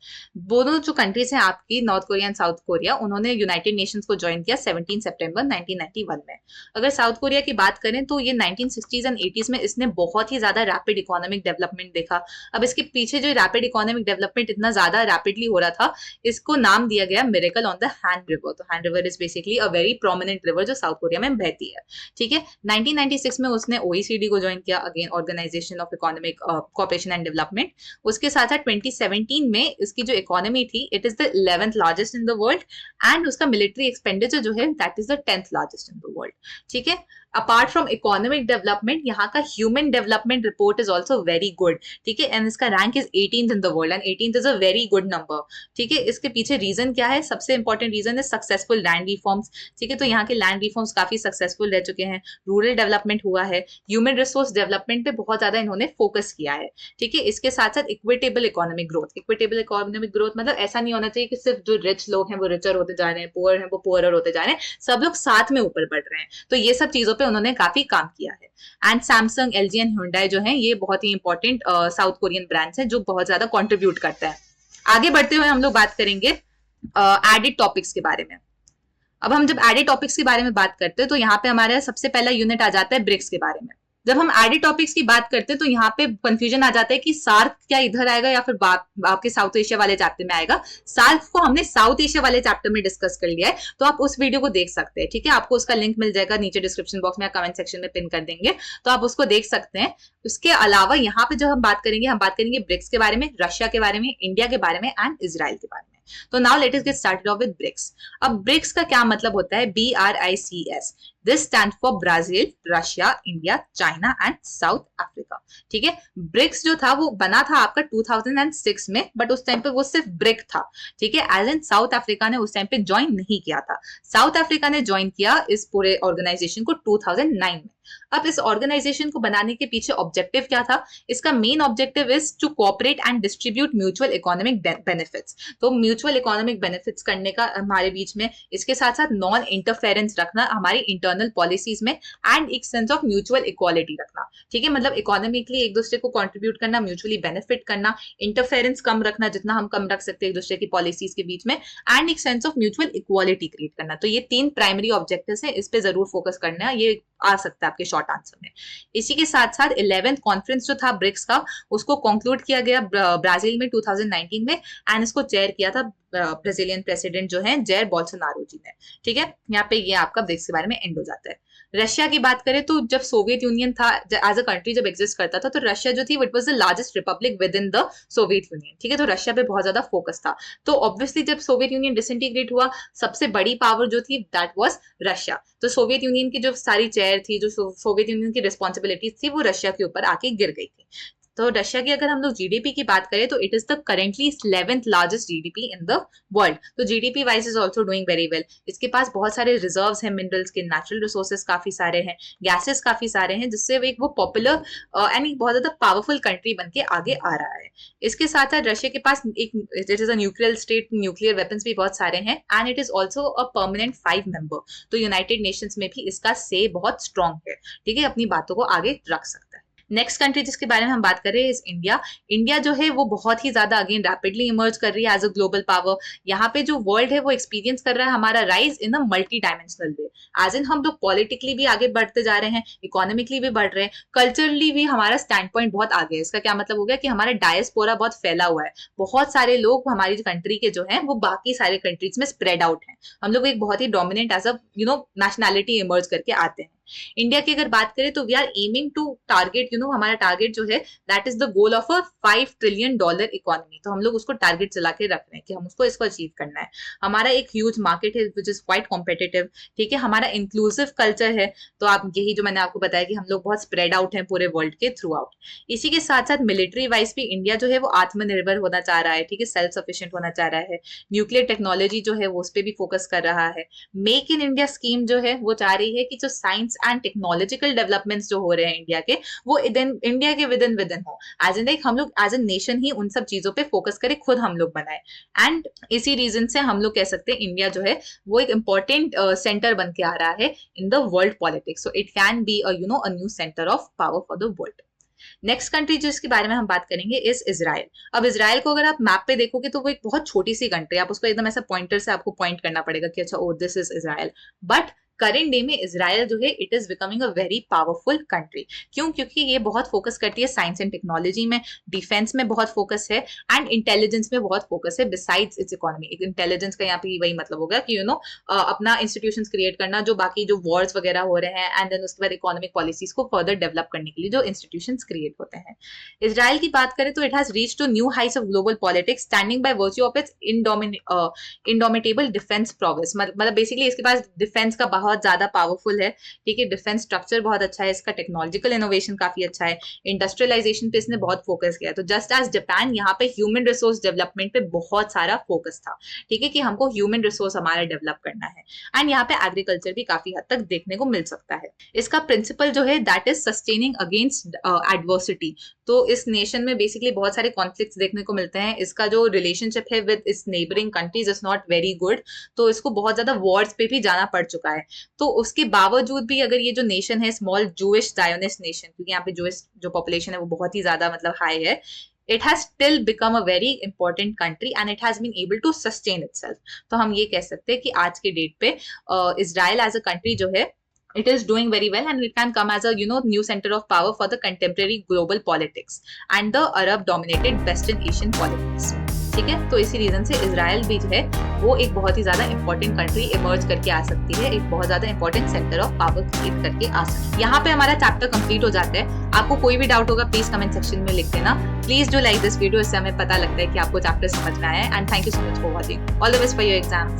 दोनों जो कंट्रीज हैं आपकी, north Korea and south Korea, उन्होंने यूनाइटेड नेशंस को ज्वाइन किया 17 सितंबर 1991 में। अगर साउथ कोरिया की बात करें तो ये 1960s एंड 80s में इसने बहुत ही ज्यादा रैपिड इकोनॉमिक डेवलपमेंट देखा। अब इसके पीछे जो रैपिड इकोनॉमिक डेवलपमेंट इतना ज्यादा रैपिडली हो रहा था, इसको नाम दिया गया miracle on the Han river. तो Han river is basically a very prominent river जो साउथ कोरिया में बहती है। ठीक है, 1996 में उसने ओईसीडी को ज्वाइन किया, again organisation of economic cooperation and development. उसके साथ साथ 2017 में इसकी जो इकोनॉमी थी, it is the 11th largest in the world and उसका मिलिट्री एक्सपेंडिचर जो है that is the 10th largest in the world. ठीक है, अपार्ट फ्रॉम इकोनॉमिक डेवलपमेंट, यहाँ का human development report is also very good. ठीक है, एंड इसका rank is 18th in the world and 18th is a very good number. ठीक है, इसके पीछे रीजन क्या है? सबसे इंपॉर्टेंट रीजन है सक्सेसफुल लैंड रिफॉर्म्स। ठीक है, तो यहाँ के लैंड रिफॉर्म्स काफी सक्सेसफुल रह चुके हैं, रूरल डेवलपमेंट हुआ है, ह्यूमन रिसोर्स डेवलपमेंट पे बहुत ज्यादा इन्होंने फोकस किया है। ठीक है, इसके साथ साथ equitable economic growth. Equitable economic growth मतलब ऐसा नहीं होना चाहिए कि सिर्फ जो रिच लोग हैं वो रिचर होते जा रहे हैं, पुअर हैं वो पुअरर होते जा रहे हैं, सब लोग साथ में ऊपर बढ़ रहे हैं। तो ये सब चीजों पे उन्होंने काफी काम किया है। And Samsung, LG and Hyundai जो है ये बहुत ही इंपॉर्टेंट साउथ कोरियन ब्रांड्स हैं जो बहुत ज्यादा कंट्रीब्यूट करते हैं। आगे बढ़ते हुए हम लोग बात करेंगे एडेड टॉपिक्स के बारे में। अब हम जब एडेड टॉपिक्स के बारे में बात करते हैं तो यहाँ पे हमारा सबसे पहला यूनिट आ जाता है ब्रिक्स के बारे में। जब हम एडेड टॉपिक्स की बात करते हैं तो यहाँ पे कंफ्यूजन आ जाता है कि सार्क क्या इधर आएगा या फिर आपके साउथ एशिया वाले चैप्टर में आएगा। सार्क को हमने साउथ एशिया वाले चैप्टर में डिस्कस कर लिया है, तो आप उस वीडियो को देख सकते हैं। ठीक है, आपको उसका लिंक मिल जाएगा नीचे डिस्क्रिप्शन बॉक्स में या कमेंट सेक्शन में पिन कर देंगे, तो आप उसको देख सकते हैं। उसके अलावा यहाँ पे जो हम बात करेंगे ब्रिक्स के बारे में, रशिया के बारे में, इंडिया के बारे में एंड इजराइल के बारे में। तो now let us get started of with BRICS. अब ब्रिक्स का क्या मतलब होता है? BRICS। This stand for Brazil, Russia, India, China and South Africa. ठीक है, ब्रिक्स जो था वो बना था आपका 2006 में, बट उस टाइम पे वो सिर्फ ब्रिक था। ठीक है, एज इन साउथ अफ्रीका ने उस टाइम पे ज्वाइन नहीं किया था। साउथ अफ्रीका ने ज्वाइन किया इस पूरे ऑर्गेनाइजेशन को 2009 में। अब इस ऑर्गेनाइजेशन को बनाने के पीछे ऑब्जेक्टिव क्या था? इसका main objective is to cooperate and distribute mutual economic benefits. तो म्यूचुअल इकोनॉमिक बेनिफिट्स करने का हमारे बीच में, इसके साथ साथ नॉन इंटरफेरेंस रखना हमारी इंटरनल पॉलिसीज में एंड एक सेंस ऑफ म्यूचुअल इक्वालिटी रखना। ठीक है, मतलब इकोनॉमिकली एक दूसरे को कंट्रीब्यूट करना, म्यूचुअली बेनिफिट करना, इंटरफेरेंस कम रखना जितना हम कम रख सकते हैं एक दूसरे की पॉलिसीज के बीच में, एंड एक sense of mutual equality create करना। तो ये 3 प्राइमरी ऑब्जेक्टिव्स हैं, इस पे जरूर फोकस करना है, ये आ सकता है आपके शॉर्ट आंसर में। इसी के साथ साथ 11th कॉन्फ्रेंस जो था ब्रिक्स का, उसको कंक्लूड किया गया ब्राजील में 2019 में एंड इसको चेयर किया था ब्राजीलियन प्रेसिडेंट जो है जैर बोल्सोनारो जी ने। ठीक है, यहाँ पे ये आपका ब्रिक्स के बारे में एंड हो जाता है। रशिया की बात करें तो जब सोवियत यूनियन था एज अ कंट्री जब एग्जिस्ट करता था, तो रशिया जो थी it was the largest Republic with in the Soviet union. ठीक है, तो रशिया पे बहुत ज्यादा फोकस था। तो ऑब्वियसली जब सोवियत यूनियन डिसइंटीग्रेट हुआ, सबसे बड़ी पावर जो थी दैट वाज रशिया। तो सोवियत यूनियन की जो सारी चेयर थी, जो सोवियत यूनियन की रिस्पॉन्सिबिलिटीज थी, वो रशिया के ऊपर आके गिर गई थी। तो रशिया की अगर हम लोग जीडीपी की बात करें तो it is the currently 11th largest GDP in the world. तो GDP wise is also doing very well. इसके पास बहुत सारे रिजर्व्स हैं, मिनरल्स के, नेचुरल रिसोर्सेज काफी सारे हैं, गैसेस काफी सारे हैं, जिससे वो पॉपुलर एंड एक बहुत ज्यादा पावरफुल कंट्री बन के आगे आ रहा है। इसके साथ साथ रशिया के पास एक it is a nuclear state, nuclear weapons भी बहुत सारे हैं and it is also a permanent 5 member. तो यूनाइटेड नेशंस में भी इसका से बहुत स्ट्रॉन्ग है। ठीक है, अपनी बातों को आगे रख सकता है। नेक्स्ट कंट्री जिसके बारे में हम बात कर रहे हैं इज इंडिया। इंडिया जो है वो बहुत ही ज्यादा अगेन रैपिडली इमर्ज कर रही है एज अ ग्लोबल पावर। यहाँ पे जो वर्ल्ड है वो एक्सपीरियंस कर रहा है हमारा rise in a multi dimensional way. As in हम लोग पॉलिटिकली भी आगे बढ़ते जा रहे हैं, इकोनॉमिकली भी बढ़ रहे हैं, कल्चरली भी हमारा स्टैंड पॉइंट बहुत आगे है। इसका क्या मतलब हो गया कि हमारा डायस्पोरा बहुत फैला हुआ है, बहुत सारे लोग हमारी कंट्री के जो है वो बाकी सारे कंट्रीज में स्प्रेड आउट है। हम लोग एक बहुत ही dominant as a nationality emerge करके आते हैं। इंडिया की अगर बात करें तो we are aiming to target हमारा टारगेट जो है that is the goal of a $5 trillion economy. तो हम लोग उसको टारगेट चला के रख रहे हैं कि हम इसको अचीव करना है। हमारा एक ह्यूज मार्केट है विच इज क्वाइट कॉम्पिटिटिव। ठीक है, हमारा इंक्लूसिव कल्चर है। तो आप यही जो मैंने आपको बताया कि हम लोग बहुत स्प्रेड आउट हैं पूरे वर्ल्ड के थ्रू आउट। इसी के साथ साथ मिलिट्री वाइज भी इंडिया जो है वो आत्मनिर्भर होना चाह रहा है। ठीक है, सेल्फ सफिशिएंट होना चाह रहा है। न्यूक्लियर टेक्नोलॉजी जो है वो उस पर भी फोकस कर रहा है। मेक इन इंडिया स्कीम जो है वो चाह रही है कि जो साइंस एंड टेक्नोलॉजिकल डेवलपमेंट्स जो हो रहे हैं इंडिया के, वो इंडिया के विद इन हो। एज इन हम लोग एज ए नेशन ही उन सब चीजों पे फोकस करें, खुद हम लोग बनाए। एंड इसी रीजन से हम लोग कह सकते हैं इंडिया जो है वो एक इंपॉर्टेंट सेंटर बन के आ रहा है in the world politics. So it can be a new centre of power for the world. Next country जिसके बारे में हम बात करेंगे इज इजराइल। अब इजराइल को अगर आप मैप पे देखोगे तो वो एक बहुत छोटी सी कंट्री है, आप उसको एकदम ऐसा पॉइंटर से आपको पॉइंट करना पड़ेगा कि अच्छा oh this is Israel. But current day में इजराइल जो है it is becoming a very powerful country. क्यों? क्योंकि ये बहुत फोकस करती है साइंस एंड टेक्नोलॉजी में, डिफेंस में बहुत फोकस है एंड इंटेलिजेंस में बहुत फोकस है बिसाइड्स इट्स इकोनॉमी। इंटेलिजेंस का यहाँ पे वही मतलब हो गया कि अपना इंस्टीट्यूशन क्रिएट करना जो बाकी जो वॉर्स वगैरह हो रहे हैं एंड देन उसके बाद इकोनॉमिक पॉलिसीज को फर्दर डेवलप करने के लिए जो इंस्टीट्यूशन क्रिएट होते हैं। इजराइल की बात करें तो it has reach to new heights of global politics standing by virtue of its indomitable defence progress. मतलब बेसिकली इसके पास डिफेंस का बहुत ज्यादा पावरफुल है, ठीक है, डिफेंस स्ट्रक्चर बहुत अच्छा है इसका, टेक्नोलॉजिकल इनोवेशन काफी अच्छा है, इंडस्ट्रियलाइजेशन पे इसने बहुत फोकस किया। तो जस्ट एज जापान यहाँ पे ह्यूमन रिसोर्स डेवलपमेंट पे बहुत सारा फोकस था, ठीक है, कि हमको ह्यूमन रिसोर्स हमारा डेवलप करना है एंड यहाँ पे एग्रीकल्चर भी काफी हद तक देखने को मिल सकता है। इसका प्रिंसिपल जो है that is sustaining against adversity. तो इस नेशन में बेसिकली बहुत सारे कॉन्फ्लिक्ट्स देखने को मिलते हैं, इसका जो रिलेशनशिप है विद इस neighbouring countries is not very good, तो इसको बहुत ज्यादा वॉर्स पे भी जाना पड़ चुका है। तो उसके बावजूद भी अगर ये जो नेशन है स्मॉल जूइश जायोनिस्ट नेशन, क्योंकि यहाँ पे जूइश जो पॉपुलेशन है वो बहुत ही ज्यादा मतलब हाई है, it has still become a very important country and it has been able to sustain itself। तो हम ये कह सकते हैं कि आज के डेट पे इजराइल एज अ कंट्री जो है it is doing very well and it can come as a new center of power for the contemporary global politics and the Arab dominated Western Asian politics। ठीक है, तो इसी reason से Israel भी जो है वो एक बहुत ही ज्यादा इंपॉर्टेंट कंट्री इमर्ज करके आ सकती है, एक बहुत ज्यादा important centre of power create करके आ सकती है। यहाँ पे हमारा चैप्टर कंप्लीट हो जाता है। आपको कोई भी डाउट होगा प्लीज कमेंट सेक्शन में लिख देना। Please do like this video, इससे हमें पता लगता है कि आपको चैप्टर समझ में आया है and thank you so much for watching. All the best for your exams.